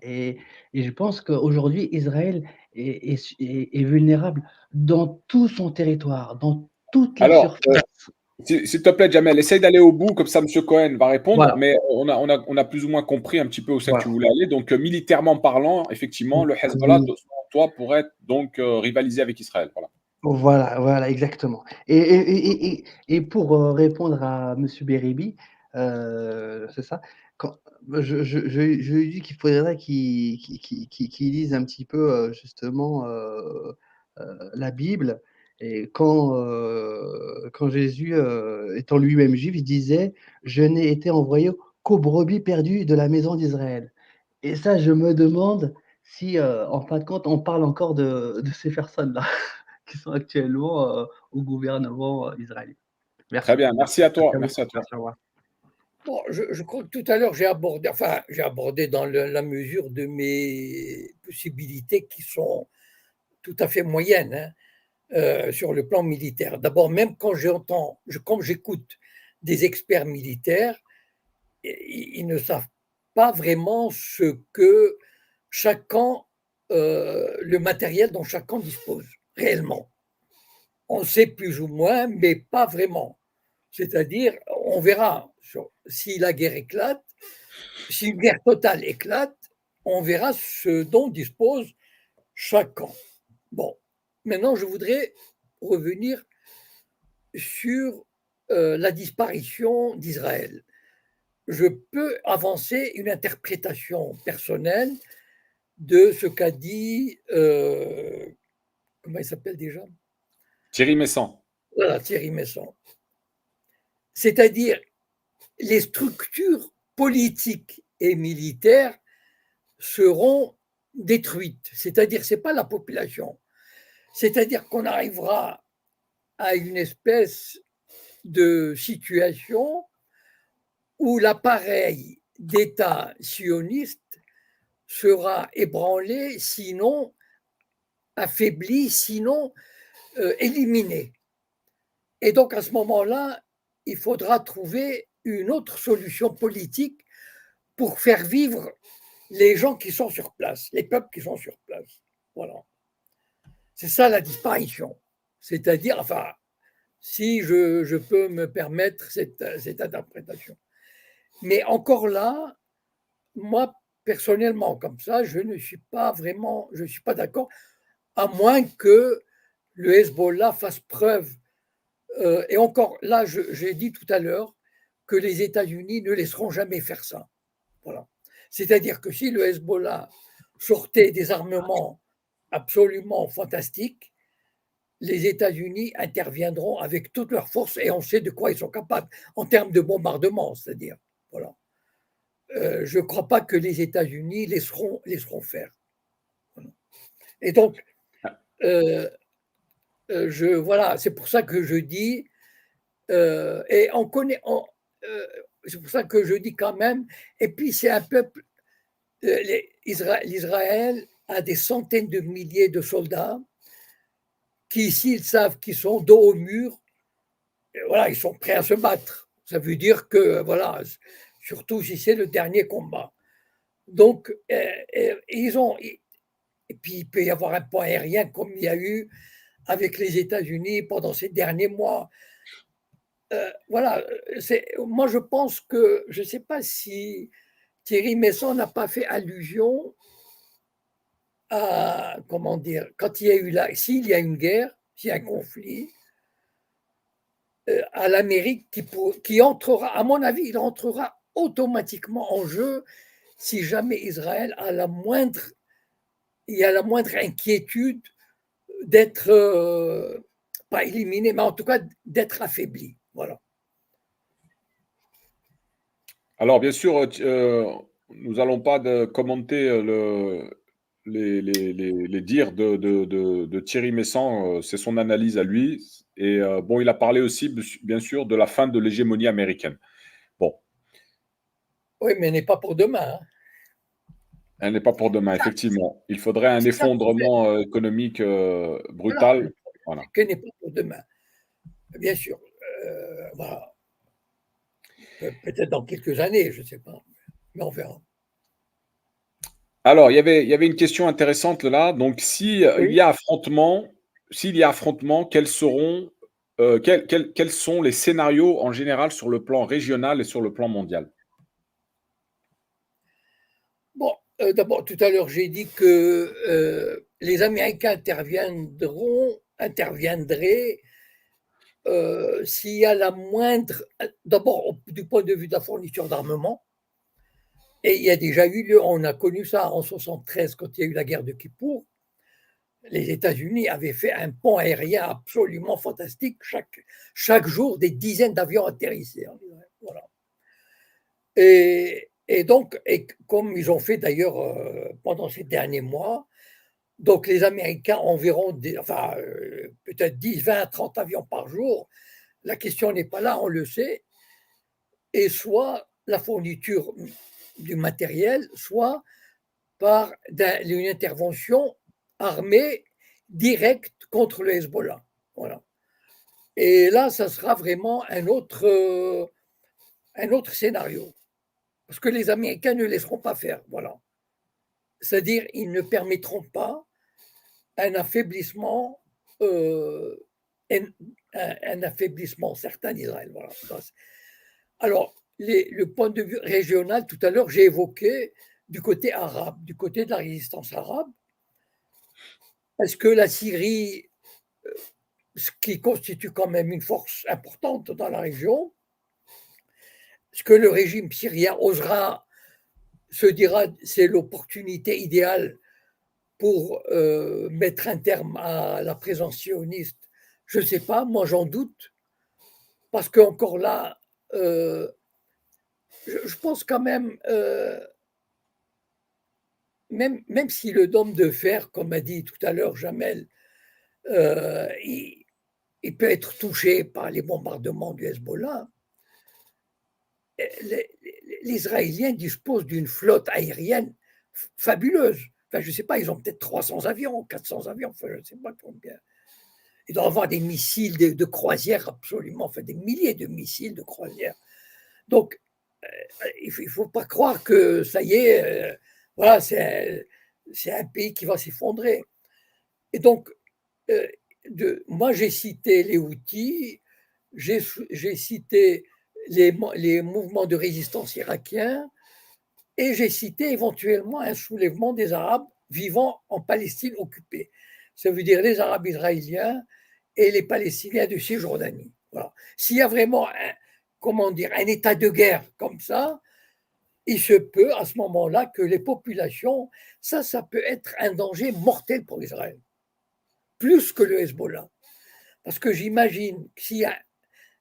Speaker 5: et je pense qu'aujourd'hui Israël est vulnérable dans tout son territoire, dans toute la
Speaker 3: Alors,
Speaker 5: surface.
Speaker 3: s'il te plaît, Jamel, essaye d'aller au bout, comme ça, Monsieur Cohen va répondre,
Speaker 5: Voilà,
Speaker 3: mais on a plus ou moins compris un petit peu où c'est que tu
Speaker 5: voilà.
Speaker 3: voulais aller. Donc, militairement parlant, effectivement, le Hezbollah,
Speaker 5: Oui.
Speaker 3: selon toi, pourrait donc rivaliser avec Israël. Voilà.
Speaker 5: Voilà, voilà, exactement. Et pour, répondre à monsieur Beribi, c'est ça? Quand je lui dis qu'il faudrait qu'il lise un petit peu, justement, la Bible et quand Jésus, étant lui-même juif, il disait: «Je n'ai été envoyé qu'aux brebis perdues de la maison d'Israël» et ça, je me demande si, en fin de compte, on parle encore de ces personnes-là. Qui sont actuellement, au gouvernement, israélien.
Speaker 3: Très
Speaker 5: Merci.
Speaker 3: bien. Merci à toi.
Speaker 5: Merci à vous.
Speaker 3: Merci à toi.
Speaker 5: Merci, au revoir.
Speaker 4: Bon, je crois que tout à l'heure, j'ai abordé dans la mesure de mes possibilités qui sont tout à fait moyennes, hein, sur le plan militaire. D'abord, même quand comme j'écoute des experts militaires, ils ne savent pas vraiment ce que chacun, le matériel dont chacun dispose réellement. On sait plus ou moins, mais pas vraiment. C'est-à-dire, on verra si la guerre éclate, si une guerre totale éclate, on verra ce dont dispose chacun. Bon, maintenant, je voudrais revenir sur la disparition d'Israël. Je peux avancer une interprétation personnelle de ce qu'a dit, comment il s'appelle déjà?
Speaker 3: Thierry Messant.
Speaker 4: Voilà, Thierry Meyssan. C'est-à-dire, les structures politiques et militaires seront détruites. C'est-à-dire, ce n'est pas la population. C'est-à-dire qu'on arrivera à une espèce de situation où l'appareil d'État sioniste sera ébranlé, sinon affaibli, sinon éliminé. Et donc, à ce moment-là, il faudra trouver une autre solution politique pour faire vivre les gens qui sont sur place, les peuples qui sont sur place. Voilà. C'est ça la disparition. C'est-à-dire, enfin, si je peux me permettre cette interprétation. Mais encore là, moi, personnellement, comme ça, je ne suis pas vraiment, je ne suis pas d'accord, à moins que le Hezbollah fasse preuve. Et encore là, j'ai dit tout à l'heure que les États-Unis ne laisseront jamais faire ça. Voilà. C'est-à-dire que si le Hezbollah sortait des armements absolument fantastiques, les États-Unis interviendront avec toute leur force et on sait de quoi ils sont capables en termes de bombardement, c'est-à-dire. Voilà. Je ne crois pas que les États-Unis laisseront faire. Voilà. Et donc, voilà, c'est pour ça que je dis, et on connaît, c'est pour ça que je dis quand même, et puis c'est un peuple, l'Israël a des centaines de milliers de soldats qui, s'ils savent qu'ils sont dos au mur, voilà, ils sont prêts à se battre. Ça veut dire que, voilà, surtout si c'est le dernier combat. Donc, ils ont, et puis il peut y avoir un point aérien comme il y a eu avec les États-Unis pendant ces derniers mois. Voilà, moi je pense que, je ne sais pas si Thierry Messon n'a pas fait allusion à, comment dire, quand il y a eu là, s'il y a une guerre, s'il y a un conflit, à l'Amérique qui entrera, à mon avis, il entrera automatiquement en jeu si jamais Israël a il y a la moindre inquiétude d'être, pas éliminé, mais en tout cas d'être affaibli. Voilà.
Speaker 3: Alors, bien sûr, nous n'allons pas commenter les dires de Thierry Messant, c'est son analyse à lui. Et bon, il a parlé aussi, bien sûr, de la fin de l'hégémonie américaine. Bon.
Speaker 4: Oui, mais elle n'est pas pour demain. Hein.
Speaker 3: Elle n'est pas pour demain, effectivement. Il faudrait un effondrement économique brutal.
Speaker 4: Voilà. Qu'elle n'est pas pour demain. Bien sûr. Voilà. Peut-être dans quelques années, je ne sais pas. Mais on verra.
Speaker 3: Alors, il y avait une question intéressante là. Donc, s'il y a affrontement, quels sont les scénarios en général sur le plan régional et sur le plan mondial?
Speaker 4: Bon, d'abord, tout à l'heure, j'ai dit que les Américains interviendraient s'il y a la moindre, d'abord du point de vue de la fourniture d'armement, et il y a déjà eu lieu, on a connu ça en 1973 quand il y a eu la guerre de Kippour, les États-Unis avaient fait un pont aérien absolument fantastique, chaque jour des dizaines d'avions atterrissaient. Voilà. Et donc, comme ils ont fait d'ailleurs pendant ces derniers mois, donc les Américains environ, peut-être 10, 20, 30 avions par jour. La question n'est pas là, on le sait. Et soit la fourniture du matériel, soit par une intervention armée directe contre le Hezbollah. Voilà. Et là, ça sera vraiment un autre scénario. Parce que les Américains ne laisseront pas faire. Voilà. C'est-à-dire, ils ne permettront pas un affaiblissement, un affaiblissement certain d'Israël. Voilà. Alors, le point de vue régional, tout à l'heure, j'ai évoqué du côté arabe, du côté de la résistance arabe. Est-ce que la Syrie, ce qui constitue quand même une force importante dans la région, est-ce que le régime syrien se dira c'est l'opportunité idéale pour mettre un terme à la présence sioniste? Je ne sais pas, moi j'en doute, parce qu'encore là, je pense quand même, même si le dôme de fer, comme a dit tout à l'heure Jamel, il peut être touché par les bombardements du Hezbollah, les Israéliens disposent d'une flotte aérienne fabuleuse. Enfin, je ne sais pas, ils ont peut-être 300 avions, 400 avions, enfin, je ne sais pas combien. Ils doivent avoir des missiles de croisière absolument, enfin des milliers de missiles de croisière. Donc, il ne faut pas croire que ça y est, voilà, c'est un pays qui va s'effondrer. Et donc, moi, j'ai cité les Houthis, j'ai cité les mouvements de résistance irakiens, et j'ai cité éventuellement un soulèvement des Arabes vivant en Palestine occupée. Ça veut dire les Arabes israéliens et les Palestiniens de Cisjordanie. Voilà. S'il y a vraiment un état de guerre comme ça, il se peut à ce moment-là que les populations, ça peut être un danger mortel pour Israël, plus que le Hezbollah. Parce que j'imagine que s'il y a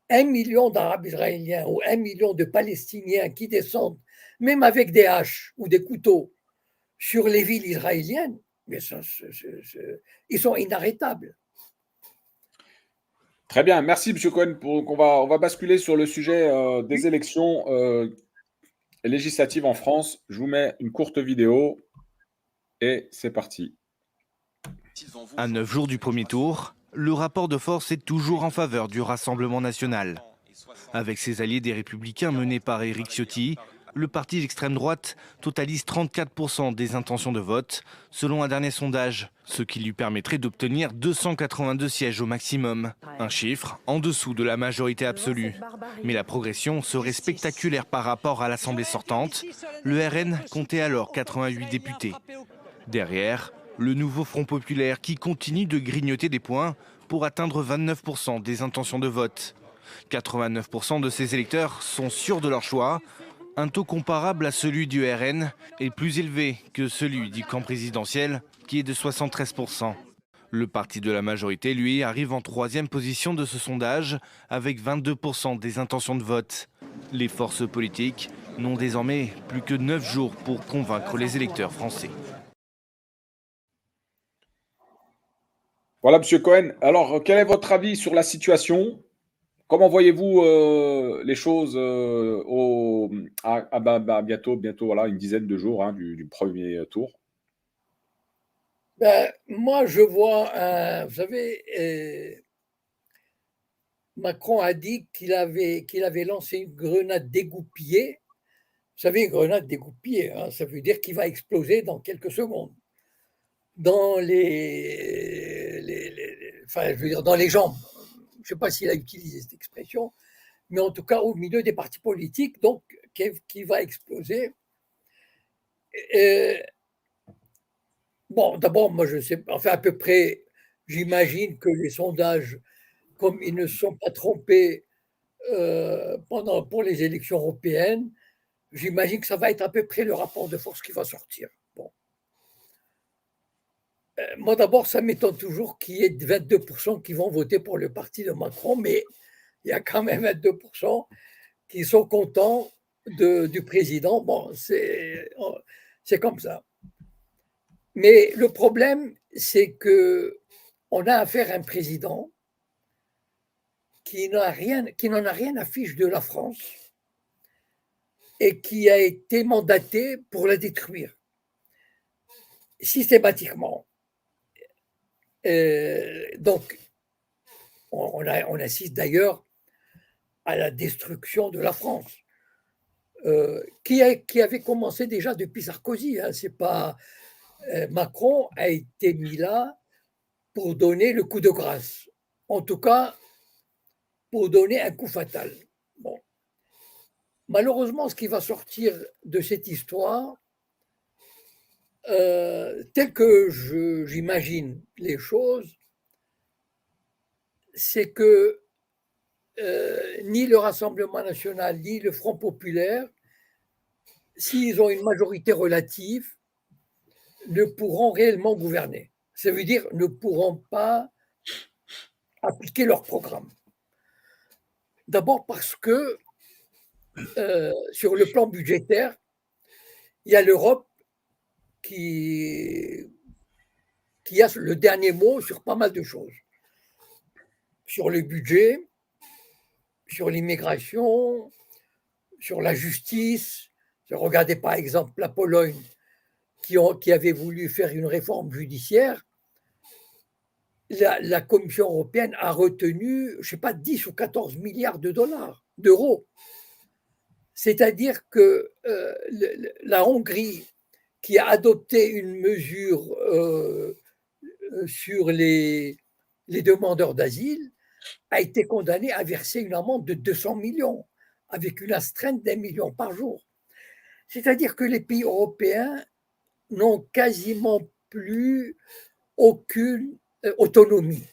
Speaker 4: 1 million d'Arabes israéliens ou 1 million de Palestiniens qui descendent, même avec des haches ou des couteaux, sur les villes israéliennes, mais ils sont inarrêtables.
Speaker 3: Très bien, merci M. Cohen. On va basculer sur le sujet des élections législatives en France. Je vous mets une courte vidéo et c'est parti.
Speaker 6: À 9 jours du premier tour, le rapport de force est toujours en faveur du Rassemblement national. Avec ses alliés des Républicains menés par Éric Ciotti, le parti d'extrême droite totalise 34% des intentions de vote, selon un dernier sondage, ce qui lui permettrait d'obtenir 282 sièges au maximum. Un chiffre en dessous de la majorité absolue. Mais la progression serait spectaculaire par rapport à l'Assemblée sortante. Le RN comptait alors 88 députés. Derrière, le nouveau Front populaire qui continue de grignoter des points pour atteindre 29% des intentions de vote. 89% de ses électeurs sont sûrs de leur choix. Un taux comparable à celui du RN est plus élevé que celui du camp présidentiel, qui est de 73%. Le parti de la majorité, lui, arrive en 3e position de ce sondage, avec 22% des intentions de vote. Les forces politiques n'ont désormais plus que 9 jours pour convaincre les électeurs français.
Speaker 3: Voilà, M. Cohen. Alors, quel est votre avis sur la situation ? Comment voyez-vous les choses bientôt voilà, une dizaine de jours du premier tour?
Speaker 4: Moi, je vois, vous savez, Macron a dit qu'il avait lancé une grenade dégoupillée. Vous savez, une grenade dégoupillée, ça veut dire qu'il va exploser dans quelques secondes. Dans enfin, je veux dire, dans les jambes. Je ne sais pas s'il a utilisé cette expression, mais en tout cas au milieu des partis politiques, donc qui va exploser. Bon, d'abord, moi je sais, enfin à peu près, j'imagine que les sondages, comme ils ne sont pas trompés pour les élections européennes, j'imagine que ça va être à peu près le rapport de force qui va sortir. Bon. Moi d'abord, ça m'étonne toujours qu'il y ait 22% qui vont voter pour le parti de Macron, mais il y a quand même 22% qui sont contents du président. Bon, c'est comme ça. Mais le problème, c'est qu'on a affaire à un président qui n'en a rien à fiche de la France et qui a été mandaté pour la détruire systématiquement. Donc, on assiste d'ailleurs à la destruction de la France, qui avait commencé déjà depuis Sarkozy. C'est pas Macron a été mis là pour donner le coup de grâce, en tout cas pour donner un coup fatal. Bon. Malheureusement, ce qui va sortir de cette histoire, tel que j'imagine les choses, c'est que ni le Rassemblement national, ni le Front populaire, s'ils ont une majorité relative, ne pourront réellement gouverner. Ça veut dire ne pourront pas appliquer leur programme. D'abord parce que sur le plan budgétaire, il y a l'Europe qui a le dernier mot sur pas mal de choses. Sur le budget, sur l'immigration, sur la justice. Regardez par exemple la Pologne qui avait voulu faire une réforme judiciaire. La Commission européenne a retenu, je ne sais pas, 10 ou 14 milliards d'euros. C'est-à-dire que la Hongrie, qui a adopté une mesure sur les les demandeurs d'asile, a été condamné à verser une amende de 200 millions, avec une astreinte d'1 million par jour. C'est-à-dire que les pays européens n'ont quasiment plus aucune autonomie.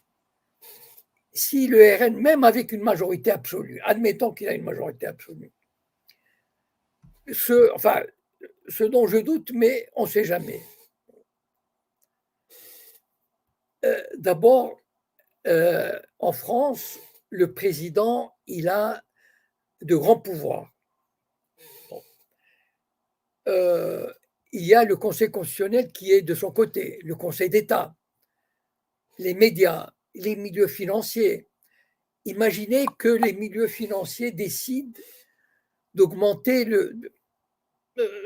Speaker 4: Si le RN, même avec une majorité absolue, admettons qu'il a une majorité absolue, ce dont je doute, mais on ne sait jamais. D'abord, en France, le président, il a de grands pouvoirs. Bon. Il y a le Conseil constitutionnel qui est de son côté, le Conseil d'État, les médias, les milieux financiers. Imaginez que les milieux financiers décident d'augmenter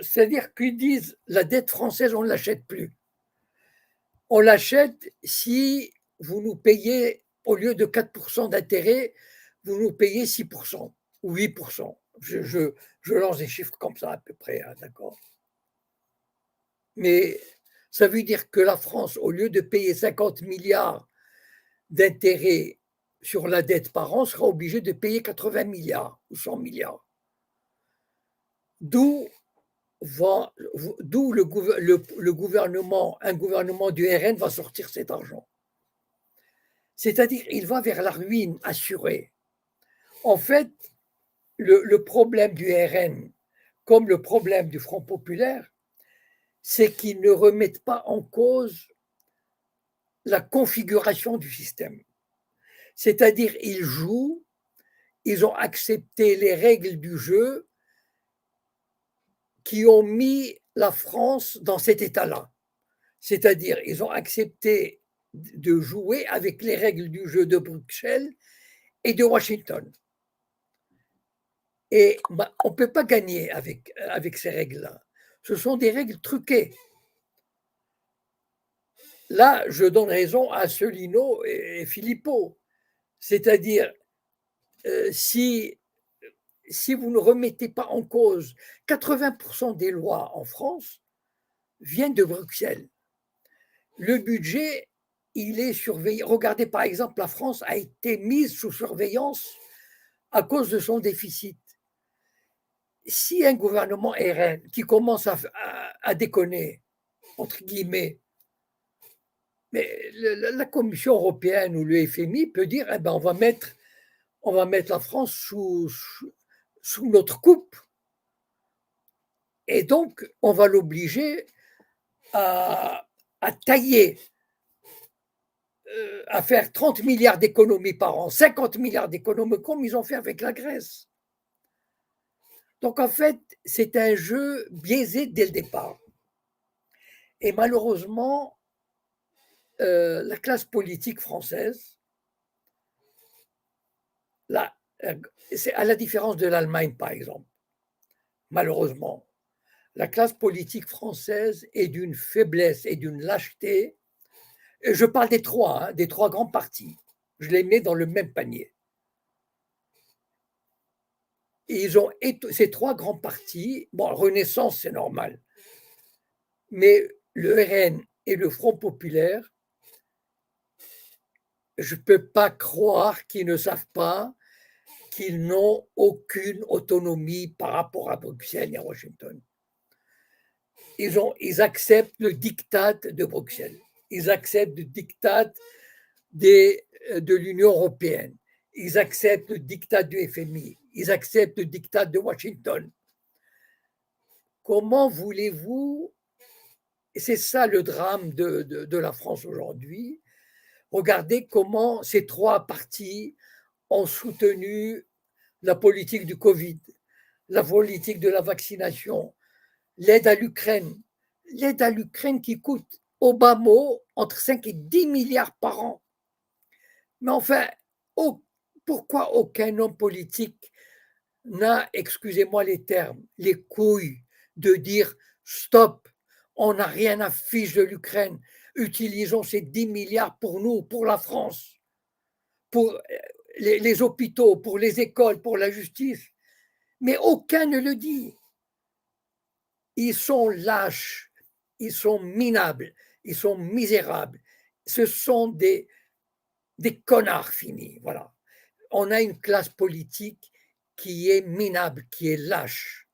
Speaker 4: c'est-à-dire qu'ils disent la dette française, on ne l'achète plus. On l'achète si vous nous payez, au lieu de 4% d'intérêt, vous nous payez 6% ou 8%. Je lance des chiffres comme ça à peu près, hein, d'accord. Mais ça veut dire que la France, au lieu de payer 50 milliards d'intérêts sur la dette par an, sera obligée de payer 80 milliards ou 100 milliards. D'où le gouvernement, un gouvernement du RN va sortir cet argent. C'est-à-dire, il va vers la ruine assurée. En fait, le problème du RN, comme le problème du Front populaire, c'est qu'ils ne remettent pas en cause la configuration du système. C'est-à-dire, ils jouent, ils ont accepté les règles du jeu qui ont mis la France dans cet état-là. C'est-à-dire, ils ont accepté de jouer avec les règles du jeu de Bruxelles et de Washington. Et on ne peut pas gagner avec ces règles-là. Ce sont des règles truquées. Là, je donne raison à Asselineau et Philippot. C'est-à-dire, si vous ne remettez pas en cause 80% des lois en France viennent de Bruxelles. Le budget, il est surveillé. Regardez, par exemple, la France a été mise sous surveillance à cause de son déficit. Si un gouvernement RN qui commence à déconner, entre guillemets, mais la Commission européenne ou le FMI peut dire eh ben, on va mettre la France sous notre coupe. Et donc, on va l'obliger à tailler, à faire 30 milliards d'économies par an, 50 milliards d'économies comme ils ont fait avec la Grèce. Donc, en fait, c'est un jeu biaisé dès le départ. Et malheureusement, la classe politique française, c'est à la différence de l'Allemagne, par exemple, malheureusement, la classe politique française est d'une faiblesse et d'une lâcheté. Et je parle des trois grands partis. Je les mets dans le même panier. Et ces trois grands partis, bon, Renaissance, c'est normal, mais le RN et le Front populaire, je ne peux pas croire qu'ils ne savent pas qu'ils n'ont aucune autonomie par rapport à Bruxelles et à Washington. Ils acceptent le diktat de Bruxelles. Ils acceptent le diktat de l'Union européenne. Ils acceptent le diktat du FMI. Ils acceptent le diktat de Washington. Comment voulez-vous, et c'est ça le drame de la France aujourd'hui, regardez comment ces trois partis ont soutenu la politique du Covid, la politique de la vaccination, l'aide à l'Ukraine. L'aide à l'Ukraine qui coûte au bas mot entre 5 et 10 milliards par an. Mais enfin, pourquoi aucun homme politique n'a, excusez-moi les termes, les couilles de dire stop, on n'a rien à fiche de l'Ukraine, utilisons ces 10 milliards pour nous, pour la France, pour les hôpitaux, pour les écoles, pour la justice. Mais aucun ne le dit. Ils sont lâches, ils sont minables, ils sont misérables. Ce sont des des connards finis. Voilà. On a une classe politique qui est minable, qui est lâche.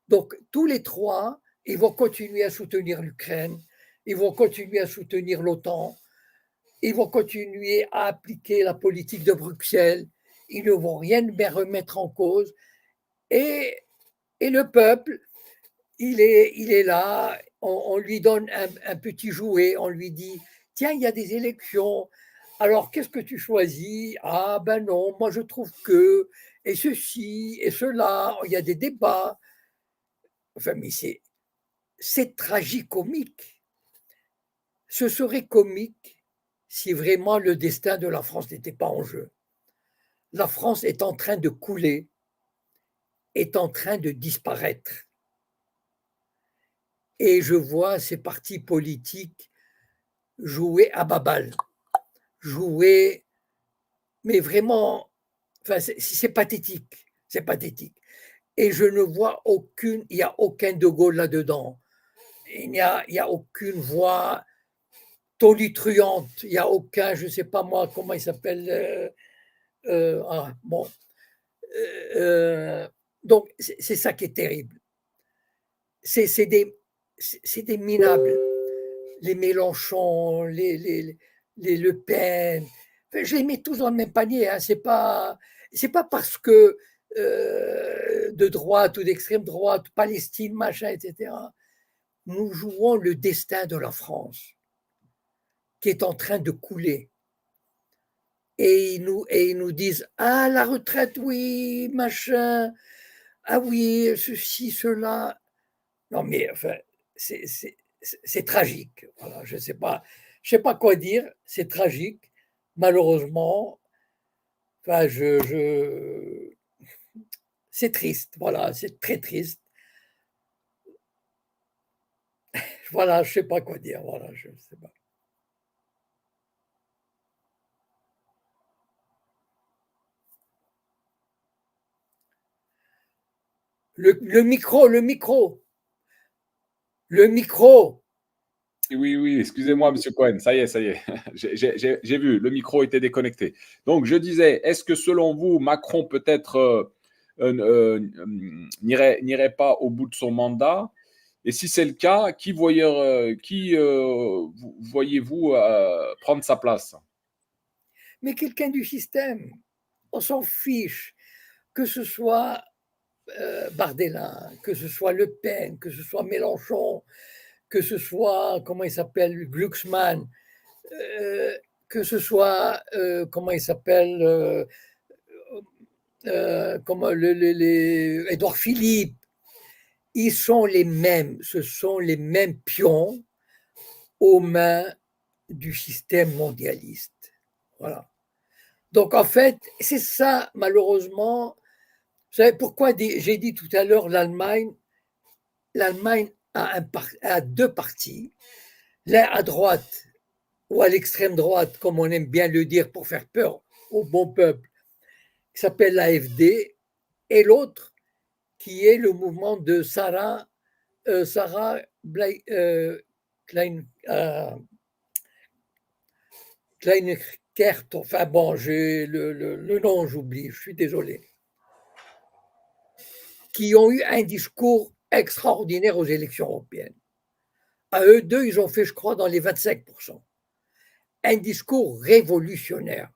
Speaker 4: Donc, tous les trois, ils vont continuer à soutenir l'Ukraine, ils vont continuer à soutenir l'OTAN, ils vont continuer à appliquer la politique de Bruxelles, ils ne vont rien bien remettre en cause. Et le peuple, il est là, on lui donne un petit jouet, on lui dit, tiens, il y a des élections, alors qu'est-ce que tu choisis? Ah ben non, moi je trouve que, et ceci, et cela, il y a des débats. Enfin, mais c'est tragicomique. Ce serait comique si vraiment le destin de la France n'était pas en jeu. La France est en train de couler, est en train de disparaître. Et je vois ces partis politiques jouer à baballe, jouer, mais vraiment, enfin, c'est pathétique, c'est pathétique. Et je ne vois il n'y a aucun De Gaulle là-dedans. Il n'y a aucune voix tonitruante, il n'y a aucun, je ne sais pas moi, comment il s'appelle. Bon. Donc, c'est ça qui est terrible. C'est des minables. Les Mélenchon, les Le Pen. Enfin, je les mets tous dans le même panier. Hein. C'est pas parce que de droite ou d'extrême droite, Palestine, machin, etc. Nous jouons le destin de la France qui est en train de couler. Et ils nous disent ah, la retraite, oui, machin, ah oui, ceci, cela. Non, mais enfin, c'est tragique. Voilà, je sais pas quoi dire. C'est tragique, malheureusement. Enfin, c'est triste. Voilà, c'est très triste. Voilà, je sais pas quoi dire. Voilà, je sais pas. Le micro.
Speaker 3: Oui, excusez-moi, Monsieur Cohen, ça y est, j'ai vu, le micro était déconnecté. Donc, je disais, est-ce que selon vous, Macron peut-être n'irait pas au bout de son mandat? Et si c'est le cas, qui voyez-vous prendre sa place?
Speaker 4: Mais quelqu'un du système, on s'en fiche, que ce soit Bardella, que ce soit Le Pen, que ce soit Mélenchon, que ce soit, comment il s'appelle, Glucksmann, que ce soit, comment il s'appelle, Édouard Philippe, ils sont les mêmes, ce sont les mêmes pions aux mains du système mondialiste. Voilà. Donc en fait, c'est ça, malheureusement. Vous savez pourquoi j'ai dit tout à l'heure l'Allemagne a deux partis, l'un à droite ou à l'extrême droite, comme on aime bien le dire pour faire peur au bon peuple, qui s'appelle l'AfD, et l'autre qui est le mouvement de Sarah Kleinkert, enfin bon, j'ai le nom, j'oublie, je suis désolé, qui ont eu un discours extraordinaire aux élections européennes. À eux deux, ils ont fait, je crois, dans les 25%. Un discours révolutionnaire.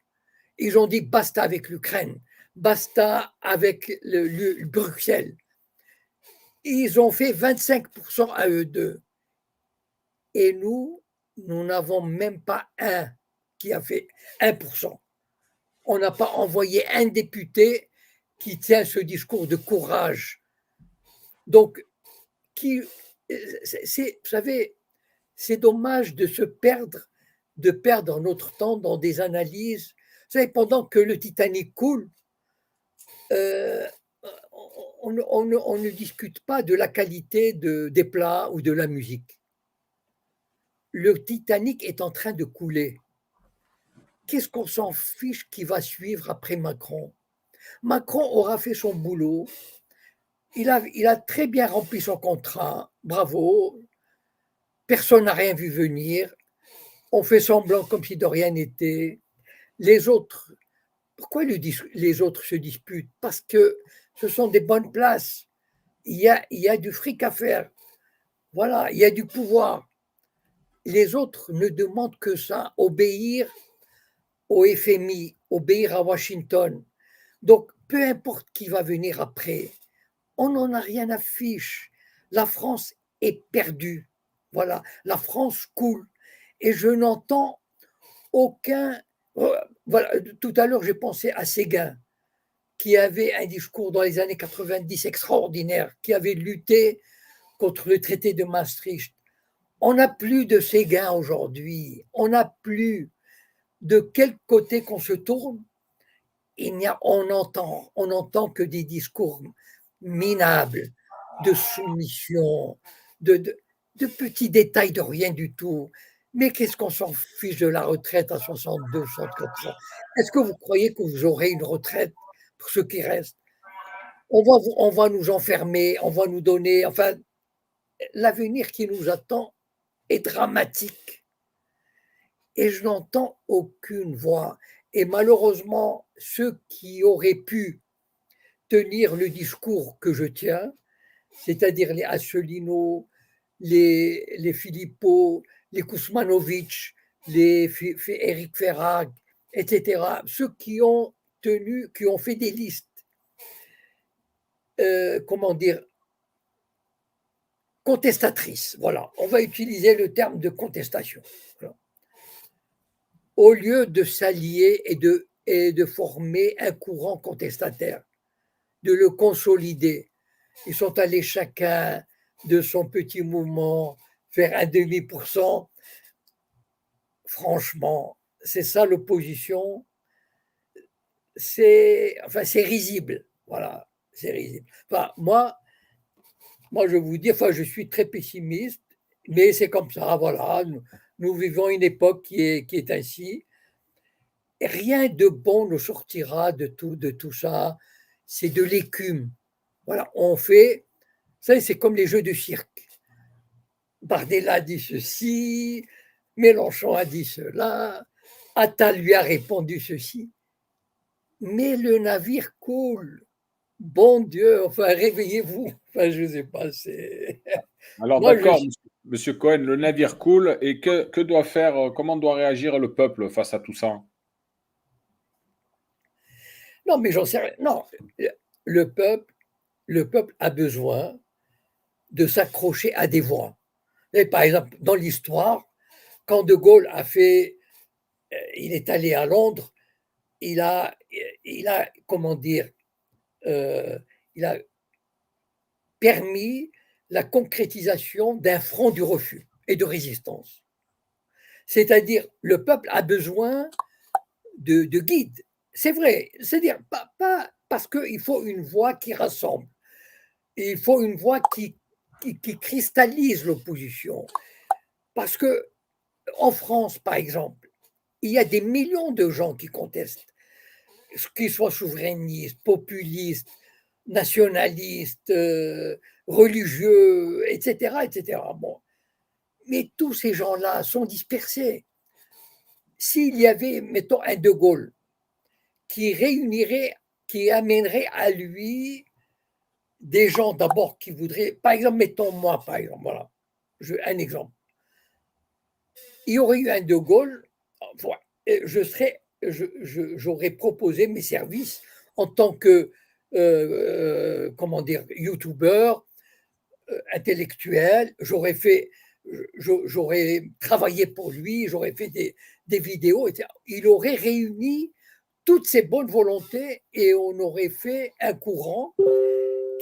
Speaker 4: Ils ont dit basta avec l'Ukraine, basta avec le Bruxelles. Ils ont fait 25% à eux deux. Et nous n'avons même pas un qui a fait 1%. On n'a pas envoyé un député qui tient ce discours de courage. Donc, vous savez, c'est dommage de perdre notre temps dans des analyses. Vous savez, pendant que le Titanic coule, on ne discute pas de la qualité des plats ou de la musique. Le Titanic est en train de couler. Qu'est-ce qu'on s'en fiche qui va suivre après Macron? Macron aura fait son boulot. Il a très bien rempli son contrat. Bravo. Personne n'a rien vu venir. On fait semblant comme si de rien n'était. Les autres, pourquoi les autres se disputent? Parce que ce sont des bonnes places. Il y a du fric à faire. Voilà, il y a du pouvoir. Les autres ne demandent que ça, obéir au FMI, obéir à Washington. Donc, peu importe qui va venir après, on n'en a rien à fiche. La France est perdue. Voilà, la France coule. Et je n'entends aucun. Voilà, tout à l'heure, j'ai pensé à Séguin, qui avait un discours dans les années 90 extraordinaire, qui avait lutté contre le traité de Maastricht. On n'a plus de Séguin aujourd'hui. On n'a plus. De quel côté qu'on se tourne, on entend que des discours minables, de soumission, de petits détails de rien du tout. Mais qu'est-ce qu'on s'en fiche de la retraite à 62, 64 ans? Est-ce que vous croyez que vous aurez une retraite pour ceux qui restent? On va nous enfermer, on va nous donner. Enfin, l'avenir qui nous attend est dramatique. Et je n'entends aucune voix. Et malheureusement, ceux qui auraient pu tenir le discours que je tiens, c'est-à-dire les Asselineau, les Philippot, les Kousmanovic, les Éric Ferrag, etc., ceux qui ont tenu, qui ont fait des listes, comment dire, contestatrices. Voilà, on va utiliser le terme de contestation. Voilà. Au lieu de s'allier et de former un courant contestataire, de le consolider. Ils sont allés chacun de son petit mouvement faire 1,5%. Franchement, c'est ça l'opposition. C'est risible. Voilà, c'est risible. Enfin, moi, je vous dis, je suis très pessimiste, mais c'est comme ça. Voilà, nous vivons une époque qui est ainsi. Rien de bon ne sortira de tout ça. C'est de l'écume. Voilà, on fait. Ça, c'est comme les jeux de cirque. Bardella dit ceci, Mélenchon a dit cela, Attal lui a répondu ceci. Mais le navire coule. Bon Dieu, enfin, réveillez-vous. Enfin, je ne sais pas, c'est.
Speaker 3: Alors,
Speaker 4: Moi,
Speaker 3: d'accord, monsieur Cohen, le navire coule et que doit faire, comment doit réagir le peuple face à tout ça?
Speaker 4: Non, mais j'en sais rien. Non, le peuple a besoin de s'accrocher à des voix. Et par exemple, dans l'histoire, quand De Gaulle il est allé à Londres, il a comment dire, il a permis la concrétisation d'un front du refus et de résistance. C'est-à-dire, le peuple a besoin de guides. C'est vrai, c'est-à-dire pas parce qu'il faut une voix qui rassemble, il faut une voix qui cristallise l'opposition. Parce que en France, par exemple, il y a des millions de gens qui contestent, qu'ils soient souverainistes, populistes, nationalistes, religieux, etc., etc. Bon. Mais tous ces gens-là sont dispersés. S'il y avait, mettons, un De Gaulle qui réunirait, qui amènerait à lui des gens d'abord qui voudraient, par exemple, mettons moi, par exemple, voilà, un exemple. Il y aurait eu un De Gaulle, voilà, j'aurais proposé mes services en tant que, comment dire, youtubeur, intellectuel. J'aurais travaillé pour lui, j'aurais fait des vidéos, etc. Il aurait réuni toutes ces bonnes volontés et on aurait fait un courant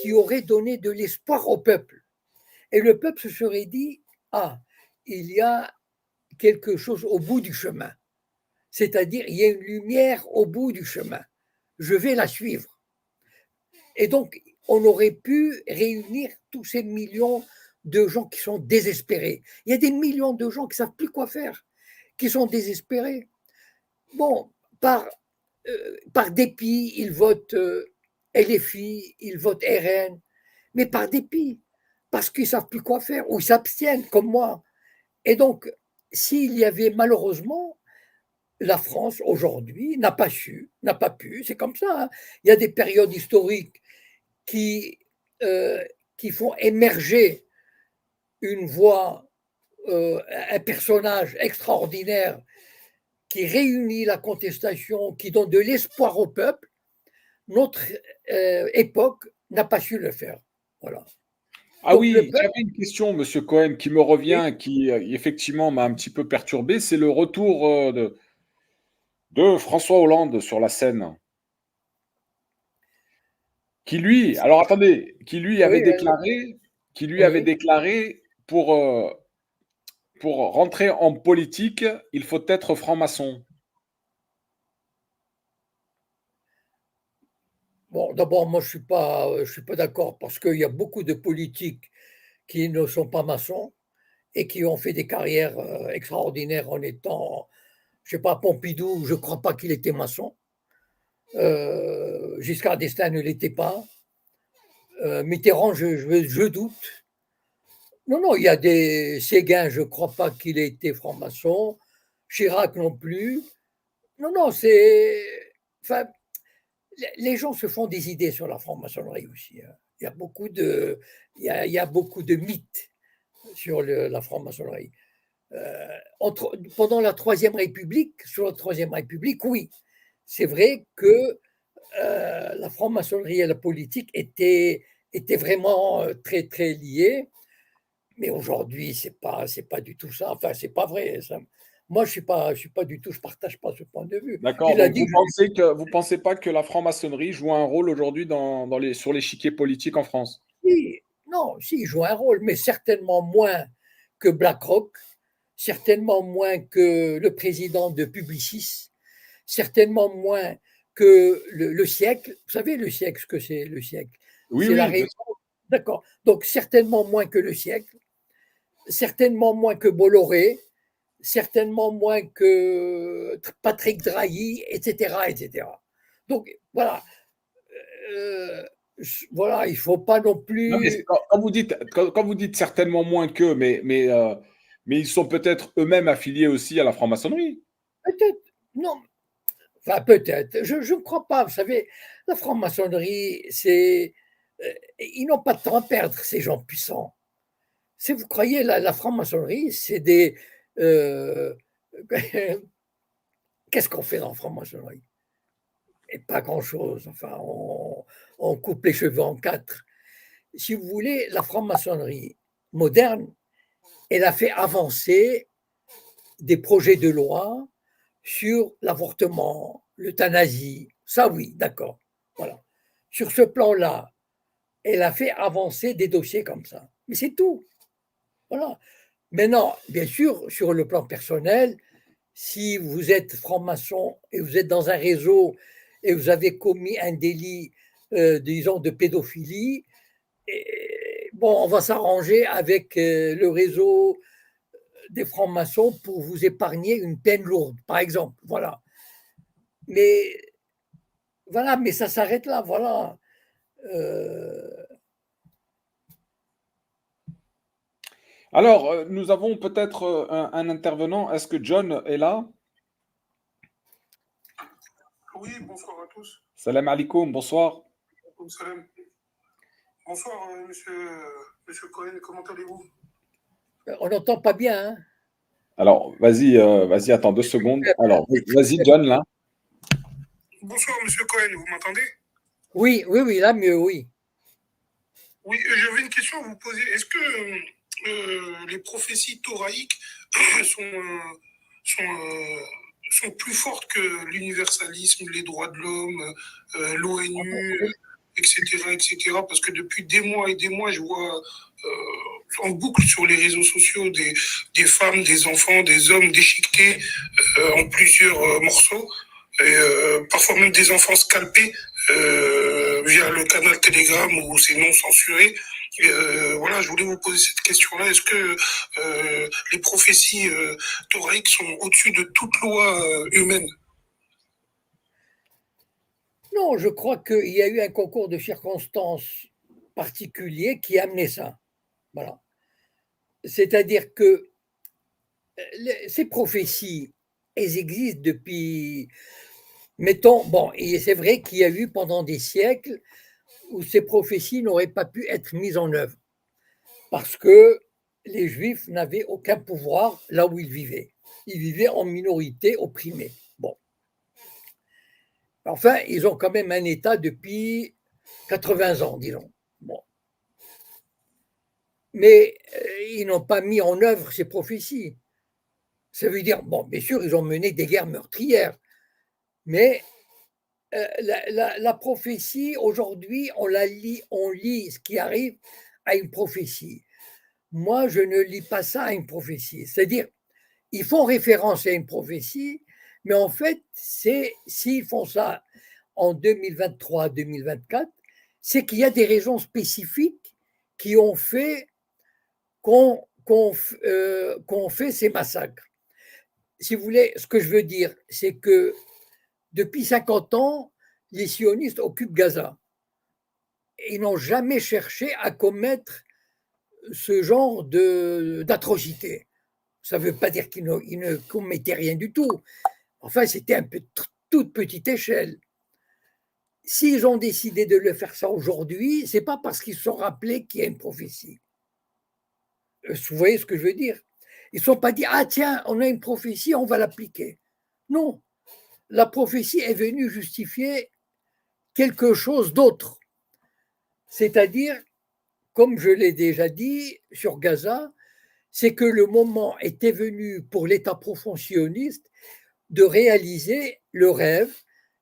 Speaker 4: qui aurait donné de l'espoir au peuple. Et le peuple se serait dit, ah, il y a quelque chose au bout du chemin. C'est-à-dire, il y a une lumière au bout du chemin. Je vais la suivre. Et donc, on aurait pu réunir tous ces millions de gens qui sont désespérés. Il y a des millions de gens qui ne savent plus quoi faire, qui sont désespérés. Bon, par dépit, ils votent LFI, ils votent RN, mais par dépit, parce qu'ils ne savent plus quoi faire, ou ils s'abstiennent comme moi. Et donc, s'il y avait malheureusement la France, aujourd'hui, n'a pas pu, c'est comme ça, hein. Il y a des périodes historiques qui, euh, qui font émerger une voix, un personnage extraordinaire qui réunit la contestation, qui donne de l'espoir au peuple. Notre époque n'a pas su le faire. Voilà.
Speaker 3: Ah
Speaker 4: Donc le
Speaker 3: oui,
Speaker 4: peuple,
Speaker 3: j'avais une question, Monsieur Cohen, qui me
Speaker 4: oui,
Speaker 3: revient, qui effectivement m'a un petit peu perturbé. C'est le retour de François Hollande sur la scène, qui lui, alors attendez,
Speaker 4: oui,
Speaker 3: qui lui avait
Speaker 4: oui.
Speaker 3: déclaré pour rentrer en politique, il faut être franc-maçon.
Speaker 4: Bon, d'abord, moi, je suis pas d'accord parce qu'il y a beaucoup de politiques qui ne sont pas maçons et qui ont fait des carrières extraordinaires en étant, je sais pas, Pompidou, je crois pas qu'il était maçon. Giscard d'Estaing ne l'était pas. Mitterrand, je doute. Non, non, il y a des Séguin, je crois pas qu'il ait été franc-maçon. Chirac non plus. Non, non, c'est. Enfin, les gens se font des idées sur la franc-maçonnerie aussi, hein. Il y a beaucoup de, il y a beaucoup de mythes sur la franc-maçonnerie. Pendant la Troisième République, sur la Troisième République, oui, c'est vrai que la franc-maçonnerie et la politique étaient vraiment très, très liées. Mais aujourd'hui, c'est pas du tout ça. Enfin, c'est pas vrai, ça. Moi, je suis pas du tout, je partage pas ce point de vue.
Speaker 3: D'accord,
Speaker 4: Il a
Speaker 3: donc
Speaker 4: dit,
Speaker 3: vous pensez pas que la franc-maçonnerie joue un rôle aujourd'hui sur l'échiquier politique en France?
Speaker 4: si, non, si, il joue un rôle, mais certainement moins que BlackRock, certainement moins que le président de Publicis, certainement moins que le siècle. Vous savez, le siècle, ce que c'est le siècle?
Speaker 3: Oui,
Speaker 4: C'est la
Speaker 3: oui, bien
Speaker 4: réunion.
Speaker 3: sûr.
Speaker 4: D'accord. Donc, certainement moins que le siècle, certainement moins que Bolloré, certainement moins que Patrick Drahi, etc., etc. Donc, voilà. Euh, voilà, il ne faut pas non
Speaker 3: Non, mais
Speaker 4: plus.
Speaker 3: quand vous dites certainement moins qu'eux, mais ils sont peut-être eux-mêmes affiliés aussi à la franc-maçonnerie.
Speaker 4: Peut-être, non, enfin, peut-être. Je ne crois pas. Vous savez, la franc-maçonnerie, c'est. Ils n'ont pas de temps à perdre, ces gens puissants. Si vous croyez la franc-maçonnerie, c'est des. euh, Qu'est-ce qu'on fait dans la franc-maçonnerie? Et pas grand-chose. Enfin, on coupe les cheveux en quatre. Si vous voulez, la franc-maçonnerie moderne, elle a fait avancer des projets de loi sur l'avortement, l'euthanasie. Ça, oui, d'accord. Voilà. Sur ce plan-là, elle a fait avancer des dossiers comme ça. Mais c'est tout. Voilà. Maintenant, bien sûr, sur le plan personnel, si vous êtes franc-maçon et vous êtes dans un réseau et vous avez commis un délit, disons, de pédophilie, bon, on va s'arranger avec le réseau des francs-maçons pour vous épargner une peine lourde, par exemple. Voilà. Mais voilà, mais ça s'arrête là. Voilà. Euh,
Speaker 3: Alors, nous avons peut-être un intervenant. Est-ce que John est là?
Speaker 7: Oui, bonsoir à tous.
Speaker 3: Salam alaikum, bonsoir.
Speaker 7: Salam. Bonsoir, monsieur Cohen, comment allez-vous?
Speaker 4: on n'entend pas bien, hein.
Speaker 3: Alors, vas-y, attends 2 secondes. Alors, vas-y, John, là.
Speaker 7: Bonsoir, monsieur Cohen, vous m'entendez?
Speaker 4: Oui, oui, oui, là mieux, oui.
Speaker 7: Oui, j'avais une question à vous poser. Est-ce que les prophéties thoraïques sont, sont, sont plus fortes que l'universalisme, les droits de l'homme, l'ONU, etc., etc. Parce que depuis des mois et des mois, je vois en boucle sur les réseaux sociaux des femmes, des enfants, des hommes déchiquetés en plusieurs morceaux, et parfois même des enfants scalpés via le canal Telegram où c'est non censuré. Et, voilà, je voulais vous poser cette question-là. Est-ce que les prophéties thoraïques sont au-dessus de toute loi humaine?
Speaker 4: Non, je crois qu'il y a eu un concours de circonstances particulier qui a amené ça. Voilà. C'est-à-dire que ces prophéties elles existent depuis, mettons, bon, et c'est vrai qu'il y a eu pendant des siècles où ces prophéties n'auraient pas pu être mises en œuvre parce que les Juifs n'avaient aucun pouvoir là où ils vivaient. Ils vivaient en minorité opprimée. Bon. Enfin, ils ont quand même un État depuis 80 ans, disons. Bon. Mais ils n'ont pas mis en œuvre ces prophéties. Ça veut dire, bon, bien sûr, ils ont mené des guerres meurtrières, mais la prophétie, aujourd'hui, on lit ce qui arrive à une prophétie. Moi, je ne lis pas ça à une prophétie. C'est-à-dire, ils font référence à une prophétie, mais en fait, s'ils font ça en 2023-2024, c'est qu'il y a des raisons spécifiques qui ont fait qu'on fait ces massacres. Si vous voulez, ce que je veux dire, c'est que depuis 50 ans, les sionistes occupent Gaza. Ils n'ont jamais cherché à commettre ce genre d'atrocité. Ça ne veut pas dire qu'ils ne commettaient rien du tout. Enfin, c'était un peu toute petite échelle. S'ils ont décidé de le faire ça aujourd'hui, ce n'est pas parce qu'ils se sont rappelés qu'il y a une prophétie. Vous voyez ce que je veux dire? Ils ne sont pas dit, ah tiens, on a une prophétie, on va l'appliquer. Non, la prophétie est venue justifier quelque chose d'autre. C'est-à-dire, comme je l'ai déjà dit sur Gaza, c'est que le moment était venu pour l'État profond sioniste de réaliser le rêve,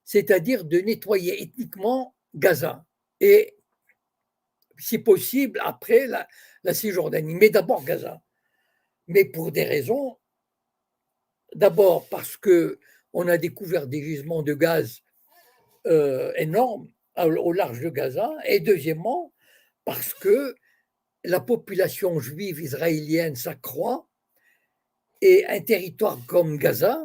Speaker 4: c'est-à-dire de nettoyer ethniquement Gaza et, si possible, après la Cisjordanie, mais d'abord Gaza. Mais pour des raisons, d'abord parce qu'on a découvert des gisements de gaz énormes au large de Gaza, et deuxièmement, parce que la population juive israélienne s'accroît et un territoire comme Gaza,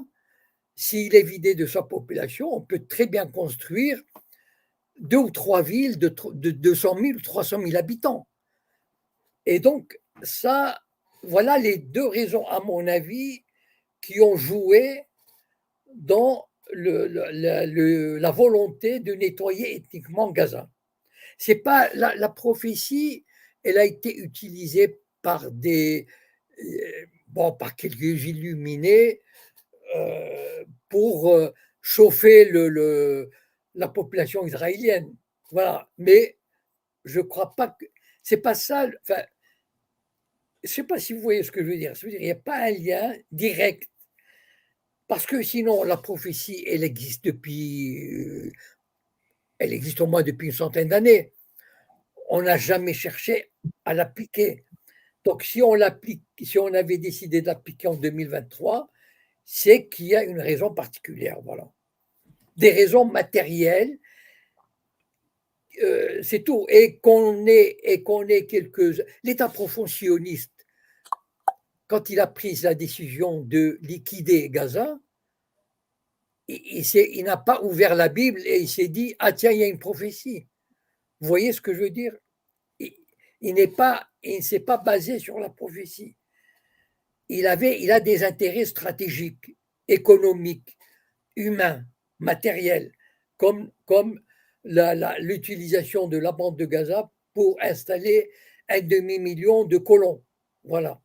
Speaker 4: s'il est vidé de sa population, on peut très bien construire 2 ou 3 villes de 200 000 ou 300 000 habitants. Et donc, ça, voilà les 2 raisons, à mon avis, qui ont joué dans la volonté de nettoyer ethniquement Gaza. C'est pas la prophétie, elle a été utilisée par par quelques illuminés pour chauffer la population israélienne. Voilà. Mais je ne crois pas que c'est pas ça. Enfin, je ne sais pas si vous voyez ce que je veux dire. Il n'y a pas un lien direct. Parce que sinon, la prophétie, elle existe elle existe au moins depuis une centaine d'années. On n'a jamais cherché à l'appliquer. Donc, si on avait décidé de l'appliquer en 2023, c'est qu'il y a une raison particulière, voilà. Des raisons matérielles, c'est tout. Et qu'on ait l'État profond sioniste, quand il a pris la décision de liquider Gaza, il n'a pas ouvert la Bible et il s'est dit, ah tiens, il y a une prophétie. Vous voyez ce que je veux dire? Il ne s'est pas basé sur la prophétie. Il a des intérêts stratégiques, économiques, humains, matériels, comme l'utilisation de la bande de Gaza pour installer 1,5 million de colons. Voilà.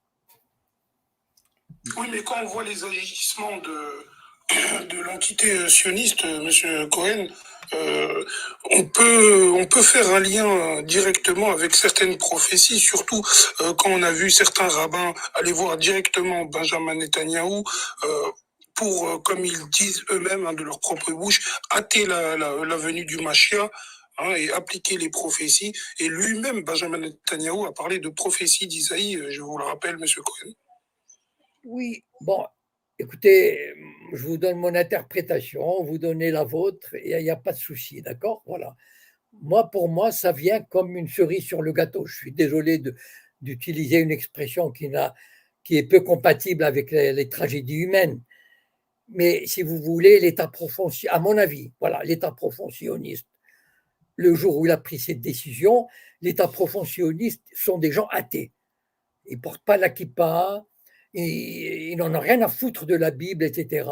Speaker 7: Oui, mais quand on voit les agissements de l'entité sioniste, M. Cohen, on peut faire un lien directement avec certaines prophéties, surtout quand on a vu certains rabbins aller voir directement Benjamin Netanyahou pour, comme ils disent eux-mêmes de leur propre bouche, hâter la venue du Mashiach et appliquer les prophéties. Et lui-même, Benjamin Netanyahou, a parlé de prophéties d'Isaïe, je vous le rappelle, M. Cohen.
Speaker 4: Oui, bon, écoutez, je vous donne mon interprétation, vous donnez la vôtre, et il n'y a pas de souci, d'accord? Voilà. Pour moi, ça vient comme une cerise sur le gâteau. Je suis désolé d'utiliser une expression qui est peu compatible avec les tragédies humaines. Mais si vous voulez, l'État profond, à mon avis, voilà, l'État profond sioniste, le jour où il a pris cette décision, l'État profond sioniste sont des gens athées. Ils ne portent pas la kippa, Ils n'en ont rien à foutre de la Bible, etc.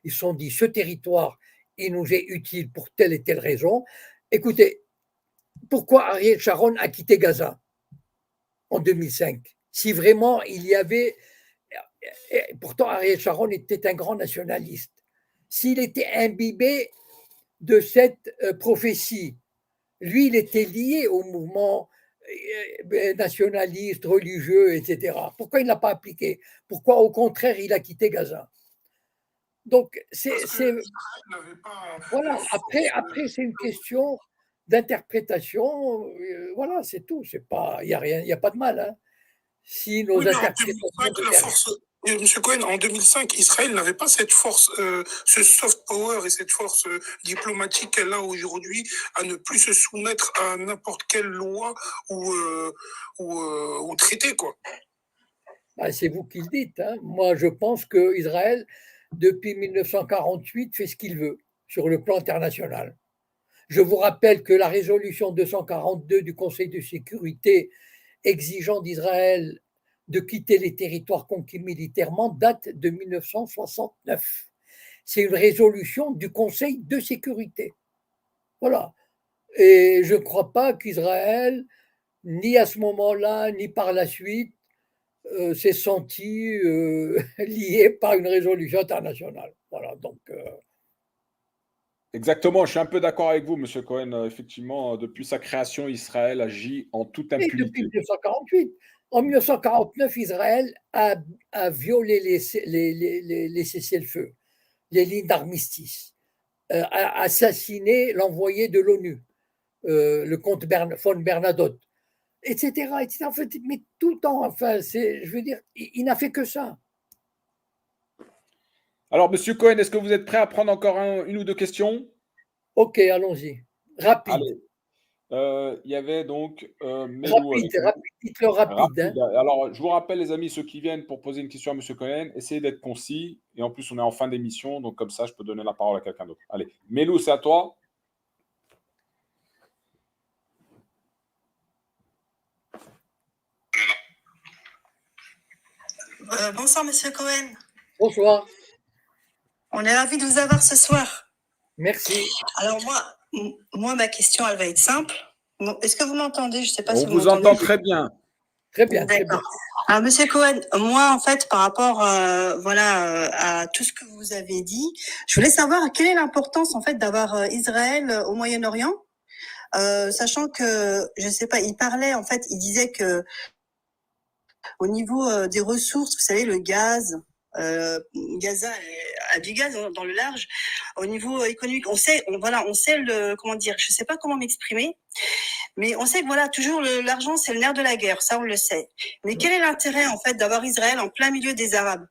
Speaker 4: Ils se sont dit, ce territoire, il nous est utile pour telle et telle raison. Écoutez, pourquoi Ariel Sharon a quitté Gaza en 2005? Si vraiment il y avait... Et pourtant, Ariel Sharon était un grand nationaliste. S'il était imbibé de cette prophétie, lui, il était lié au mouvement nationaliste, religieux, etc. Pourquoi il ne l'a pas appliqué? Pourquoi, au contraire, il a quitté Gaza? Donc, voilà. Après, c'est une question d'interprétation. Voilà, c'est tout. Il n'y a rien, il n'y a pas de mal. Hein. Si nos interprétations.
Speaker 7: Monsieur Cohen, en 2005, Israël n'avait pas cette force, ce soft power et cette force diplomatique qu'elle a aujourd'hui à ne plus se soumettre à n'importe quelle loi ou traité, quoi.
Speaker 4: C'est vous qui le dites. Hein. Moi, je pense qu'Israël, depuis 1948, fait ce qu'il veut sur le plan international. Je vous rappelle que la résolution 242 du Conseil de sécurité exigeant d'Israël de quitter les territoires conquis militairement date de 1969. C'est une résolution du Conseil de sécurité. Voilà. Et je ne crois pas qu'Israël, ni à ce moment-là, ni par la suite, s'est senti lié par une résolution internationale. Voilà, donc...
Speaker 3: Exactement, je suis un peu d'accord avec vous, Monsieur Cohen. Effectivement, depuis sa création, Israël agit en toute
Speaker 4: Et
Speaker 3: impunité.
Speaker 4: depuis 1948. En 1949, Israël a violé les cessez-le-feu, les lignes d'armistice, a assassiné l'envoyé de l'ONU, le comte von Bernadotte, etc., etc. En fait, mais tout le temps, enfin, je veux dire, il n'a fait que ça.
Speaker 3: Alors, Monsieur Cohen, est-ce que vous êtes prêt à prendre encore une ou deux questions?
Speaker 4: Ok, allons-y. Rapide.
Speaker 3: Allez. Il y avait donc Melou avec nous.
Speaker 4: Dites-le rapide. Hein.
Speaker 3: Alors, je vous rappelle, les amis, ceux qui viennent pour poser une question à Monsieur Cohen, essayez d'être concis. Et en plus, on est en fin d'émission, donc comme ça, je peux donner la parole à quelqu'un d'autre. Allez, Melou, c'est à toi.
Speaker 8: Bonsoir, Monsieur Cohen.
Speaker 4: Bonsoir.
Speaker 8: On est ravis de vous avoir ce soir.
Speaker 4: Merci.
Speaker 8: Alors moi, ma question, elle va être simple. Est-ce que vous m'entendez? Je ne sais pas si vous
Speaker 3: m'entendez. On vous entend très bien.
Speaker 4: Très bien.
Speaker 8: D'accord. Alors, Monsieur Cohen, moi, en fait, par rapport, à tout ce que vous avez dit, je voulais savoir quelle est l'importance, en fait, d'avoir Israël au Moyen-Orient, sachant que, je ne sais pas, il parlait, en fait, il disait que au niveau des ressources, vous savez, le gaz, Gaza a du gaz dans le large. Au niveau économique, on sait comment dire, je sais pas comment m'exprimer, mais on sait que voilà, toujours l'argent, c'est le nerf de la guerre, ça on le sait. Mais quel est l'intérêt en fait d'avoir Israël en plein milieu des Arabes?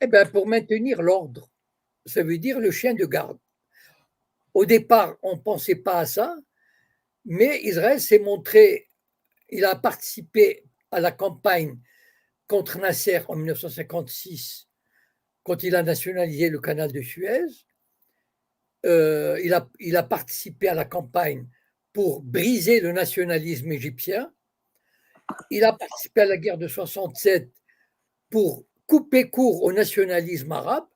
Speaker 4: Eh bien, pour maintenir l'ordre, ça veut dire le chien de garde. Au départ, on ne pensait pas à ça, mais Israël s'est montré, il a participé à la campagne contre Nasser en 1956, quand il a nationalisé le canal de Suez. Il a participé à la campagne pour briser le nationalisme égyptien. Il a participé à la guerre de 67 pour couper court au nationalisme arabe.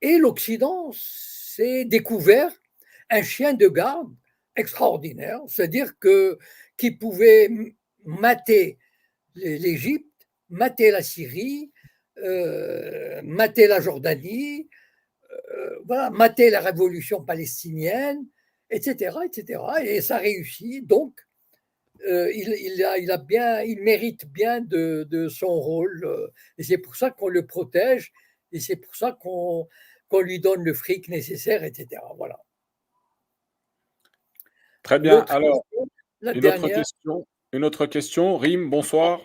Speaker 4: Et l'Occident s'est découvert un chien de garde extraordinaire, c'est-à-dire qu'il pouvait mater l'Égypte, mater la Syrie, mater la Jordanie, voilà, mater la révolution palestinienne, etc., etc. Et ça réussit. Donc, il mérite bien de son rôle. Et c'est pour ça qu'on le protège. Et c'est pour ça qu'on lui donne le fric nécessaire, etc. Voilà.
Speaker 3: Très bien. Alors, une autre question. Rim, bonsoir.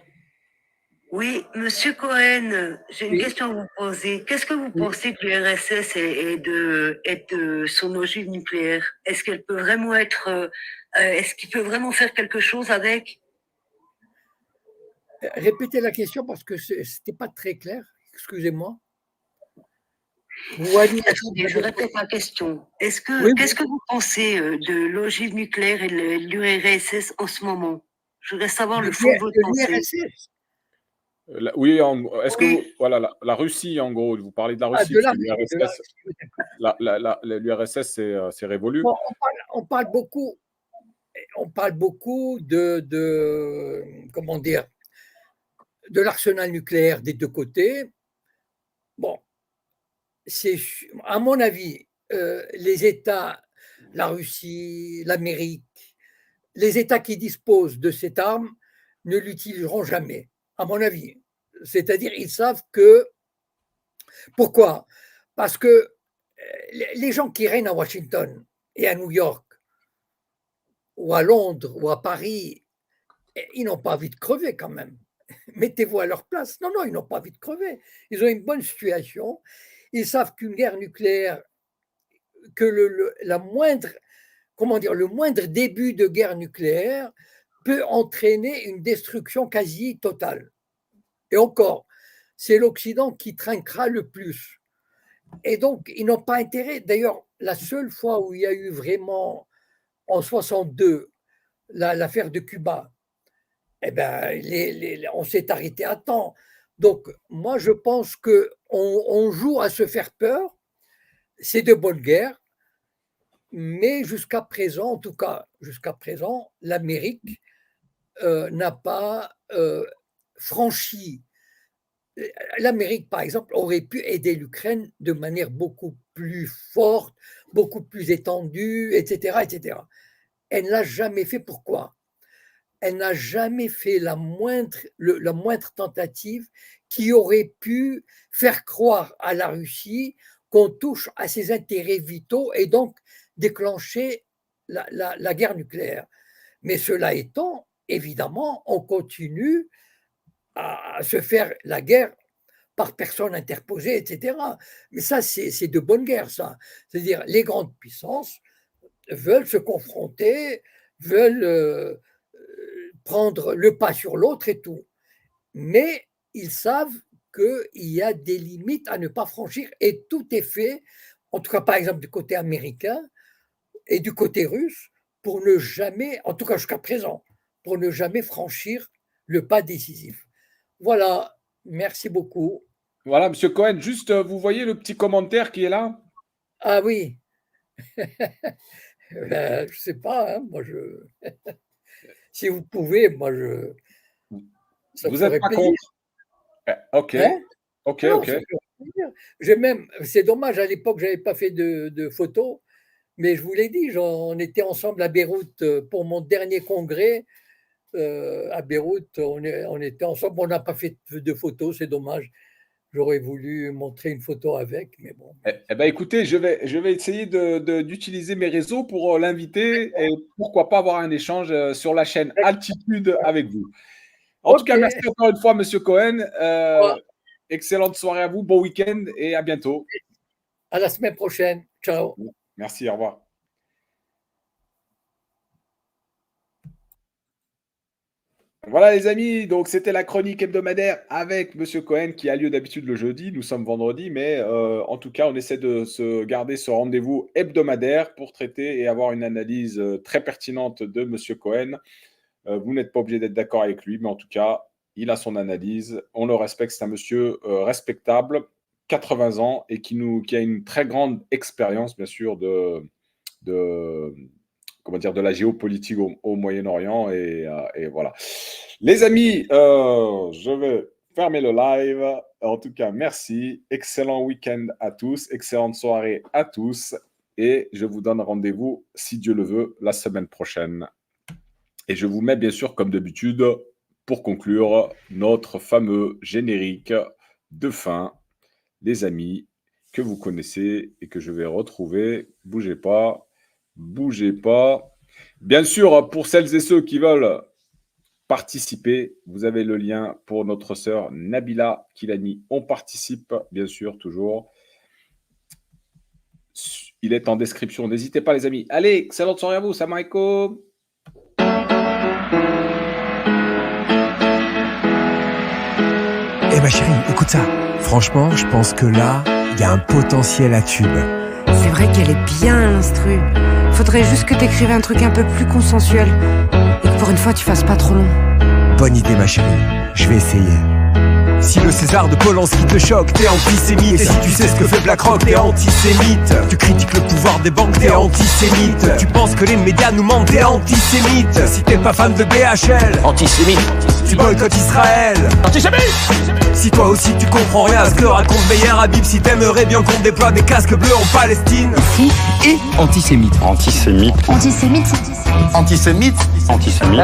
Speaker 9: Oui, Monsieur Cohen, j'ai une question à vous poser. Qu'est-ce que vous pensez de l'URSS et de son ogive nucléaire? Est-ce qu'elle peut vraiment est-ce qu'il peut vraiment faire quelque chose avec?
Speaker 4: Répétez la question parce que c'était pas très clair. Excusez-moi.
Speaker 9: Je répète ma question. Qu'est-ce que vous pensez de l'ogive nucléaire et de l'URSS en ce moment? Je voudrais savoir le fond de votre pensée.
Speaker 3: Oui, est-ce que voilà, la Russie, en gros, vous parlez de la Russie, parce que l'URSS, c'est révolu.
Speaker 4: Bon, on parle beaucoup de comment dire, de l'arsenal nucléaire des deux côtés. Bon, c'est, à mon avis, les États, la Russie, l'Amérique, les États qui disposent de cette arme ne l'utiliseront jamais, à mon avis. C'est-à-dire, ils savent que... Pourquoi? Parce que les gens qui règnent à Washington et à New York, ou à Londres, ou à Paris, ils n'ont pas envie de crever quand même. Mettez-vous à leur place. Non, ils n'ont pas envie de crever. Ils ont une bonne situation. Ils savent qu'une guerre nucléaire, que le moindre début de guerre nucléaire peut entraîner une destruction quasi totale. Et encore, c'est l'Occident qui trinquera le plus. Et donc, ils n'ont pas intérêt. D'ailleurs, la seule fois où il y a eu vraiment, en 62, l'affaire de Cuba, eh ben, on s'est arrêté à temps. Donc, moi, je pense qu'on joue à se faire peur. C'est de bonne guerre. Mais jusqu'à présent, en tout cas, l'Amérique n'a pas franchi. L'Amérique, par exemple, aurait pu aider l'Ukraine de manière beaucoup plus forte, beaucoup plus étendue, etc., etc. Elle ne l'a jamais fait. Pourquoi? Elle n'a jamais fait la moindre tentative qui aurait pu faire croire à la Russie qu'on touche à ses intérêts vitaux et donc déclencher la guerre nucléaire. Mais cela étant, évidemment, on continue à se faire la guerre par personne interposée, etc. Mais ça, c'est de bonne guerre, ça. C'est-à-dire, les grandes puissances veulent se confronter, veulent prendre le pas sur l'autre et tout. Mais ils savent qu'il y a des limites à ne pas franchir et tout est fait, en tout cas, par exemple, du côté américain et du côté russe, pour ne jamais, en tout cas jusqu'à présent, pour ne jamais franchir le pas décisif. Voilà, merci beaucoup.
Speaker 3: Voilà, M. Cohen, juste, vous voyez le petit commentaire qui est là?
Speaker 4: Ah oui. Ben, je ne sais pas, hein, moi si vous pouvez, moi ça
Speaker 3: vous n'êtes pas contre? Ok,
Speaker 4: hein?
Speaker 3: ok,
Speaker 4: Non,
Speaker 3: ok.
Speaker 4: C'est dommage, à l'époque, je n'avais pas fait de photos, mais je vous l'ai dit, on était ensemble à Beyrouth pour mon dernier congrès. À Beyrouth, on était ensemble, on n'a pas fait de photos, c'est dommage. J'aurais voulu montrer une photo avec, mais bon.
Speaker 3: Eh ben, écoutez, je vais essayer d'utiliser mes réseaux pour l'inviter et pourquoi pas avoir un échange sur la chaîne Altitude avec vous. En tout cas, merci encore une fois, M. Cohen. Excellente soirée à vous, bon week-end et à bientôt.
Speaker 4: À la semaine prochaine. Ciao.
Speaker 3: Merci, au revoir. Voilà les amis, donc c'était la chronique hebdomadaire avec M. Cohen qui a lieu d'habitude le jeudi. Nous sommes vendredi, mais en tout cas, on essaie de se garder ce rendez-vous hebdomadaire pour traiter et avoir une analyse très pertinente de M. Cohen. Vous n'êtes pas obligé d'être d'accord avec lui, mais en tout cas, il a son analyse. On le respecte, c'est un monsieur respectable, 80 ans, et qui a une très grande expérience, bien sûr, de la géopolitique au Moyen-Orient. Et voilà. Les amis, je vais fermer le live. En tout cas, merci. Excellent week-end à tous. Excellente soirée à tous. Et je vous donne rendez-vous, si Dieu le veut, la semaine prochaine. Et je vous mets, bien sûr, comme d'habitude, pour conclure, notre fameux générique de fin, les amis, que vous connaissez et que je vais retrouver. Bougez pas. Bougez pas. Bien sûr, pour celles et ceux qui veulent participer, vous avez le lien pour notre sœur Nabila Kilani. On participe, bien sûr, toujours. Il est en description. N'hésitez pas, les amis. Allez, excellente soirée à vous. Salam alaikum.
Speaker 10: Eh ma chérie, écoute ça. Franchement, je pense que là, il y a un potentiel à tube.
Speaker 11: C'est vrai qu'elle est bien l'instru. Faudrait juste que t'écrives un truc un peu plus consensuel. Et que pour une fois, tu fasses pas trop long.
Speaker 10: Bonne idée, ma chérie. Je vais essayer. Si le César de Polanski te choque, t'es antisémite. Et si tu sais ce que fait BlackRock, t'es antisémite. Tu critiques le pouvoir des banques, t'es antisémite. Tu penses que les médias nous mentent, t'es antisémite. Si t'es pas fan de BHL, antisémite. Tu boycottes Israël, antisémite. Si toi aussi tu comprends rien à ce que raconte Meyer Habib, si t'aimerais bien qu'on déploie des casques bleus en Palestine.
Speaker 12: Ici et antisémite. Antisémite.
Speaker 13: Antisémite.
Speaker 12: Antisémite. Antisémite.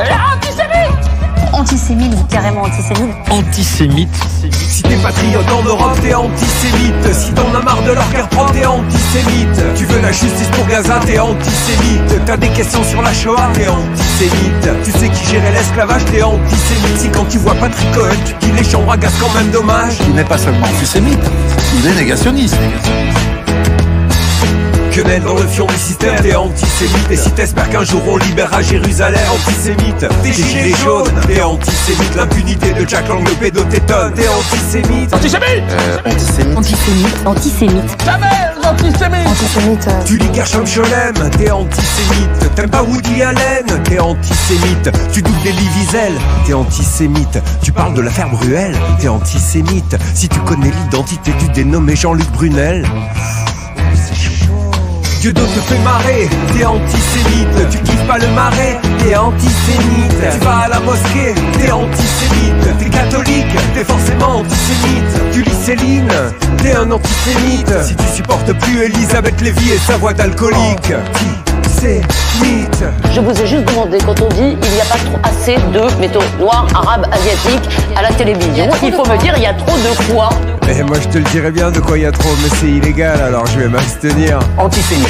Speaker 13: Antisémite, carrément antisémite.
Speaker 12: Antisémite.
Speaker 10: Si t'es patriote en Europe, t'es antisémite. Si t'en as marre de leur guerre propre, t'es antisémite. Tu veux la justice pour Gaza, t'es antisémite. T'as des questions sur la Shoah, t'es antisémite. Tu sais qui gérait l'esclavage, t'es antisémite. Si quand tu vois Patrick Cohen, tu dis les chambres à gaz quand même dommage.
Speaker 12: Il n'est pas seulement antisémite, il est négationniste.
Speaker 10: Quenelle dans le fion du système, t'es antisémite. Et si t'espères qu'un jour on libérera Jérusalem, antisémite. T'es gilets jaunes, t'es antisémite. L'impunité de Jack Lang, le pédo t'étonne, t'es antisémite.
Speaker 12: Antisémite. Antisémite.
Speaker 13: Antisémite. Antisémite.
Speaker 12: Jamais antisémite.
Speaker 13: Antisémite.
Speaker 10: Tu lis Gershom Scholem, t'es antisémite. T'aimes pas Woody Allen, t'es antisémite. Tu doubles Elie Wiesel, t'es antisémite. Tu parles de l'affaire Bruel, t'es antisémite. Si tu connais l'identité du dénommé Jean-Luc Brunel, Dieudo te fait marrer, t'es antisémite. Tu kiffes pas le marais, t'es antisémite. Tu vas à la mosquée, t'es antisémite. T'es catholique, t'es forcément antisémite. Tu lis Céline, t'es un antisémite. Si tu supportes plus Elisabeth Lévy et sa voix d'alcoolique, antisémite.
Speaker 14: Je vous ai juste demandé, quand on dit il n'y a pas trop assez de, mettons, noirs, arabes, asiatiques à la télévision, il faut me dire il y a trop de quoi.
Speaker 10: Mais moi je te le dirais bien de quoi il y a trop, mais c'est illégal alors je vais m'abstenir.
Speaker 12: Antisémite.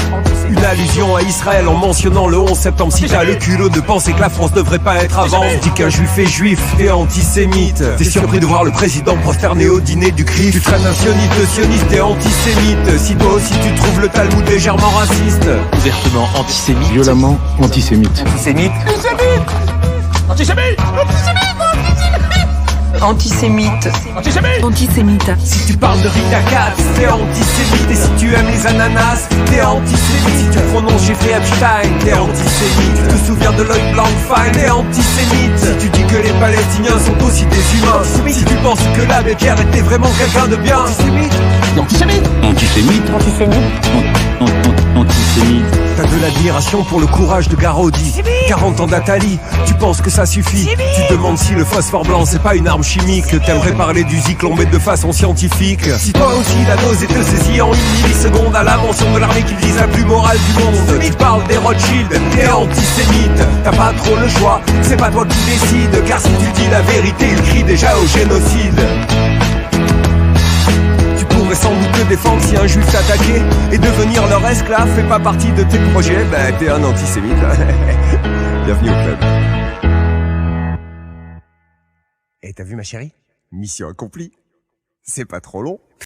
Speaker 10: Une allusion à Israël en mentionnant le 11 septembre. Si t'as le culot de penser que la France devrait pas être avant, dis qu'un juif est juif, t'es antisémite. T'es surpris de voir le président prosterné au dîner du CRIF. Tu traînes un sioniste, t'es antisémite. Si toi aussi tu trouves le Talmud légèrement raciste,
Speaker 12: Ouvertement antisémite.
Speaker 15: Violemment antisémite.
Speaker 12: Antisémite. Antisémite. Antisémite.
Speaker 11: Antisémite.
Speaker 12: Antisémite.
Speaker 11: Antisémite.
Speaker 10: si tu parles de Rita Katz, t'es antisémite. Et si tu aimes les ananas, t'es antisémite. Si tu prononces Jeffrey Epstein, t'es antisémite. Tu te souviens de Lloyd Blankfein, t'es antisémite. Si tu dis que les Palestiniens sont aussi des humains, si tu penses que l'abbé Pierre était vraiment quelqu'un de bien, antisémite.
Speaker 12: Antisémite. Antisémite. Antisémite.
Speaker 10: T'as de l'admiration pour le courage de Garaudy. 40 ans d'Atali, tu penses que ça suffit. Tu te demandes si le phosphore blanc c'est pas une arme chimique. T'aimerais parler du zyklon mais de façon scientifique. Si toi aussi la nausée te saisit en une milliseconde à la mention de l'armée qui vise la plus morale du monde, tu parles des Rothschild, t'es antisémite. T'as pas trop le choix, c'est pas toi qui décide. Car si tu dis la vérité, il crie déjà au génocide. Sans doute te défendre si un juif t'attaquait. Et devenir leur esclave fait pas partie de tes projets, bah t'es un antisémite. Bienvenue au club. Et t'as vu ma chérie? Mission accomplie. C'est pas trop long.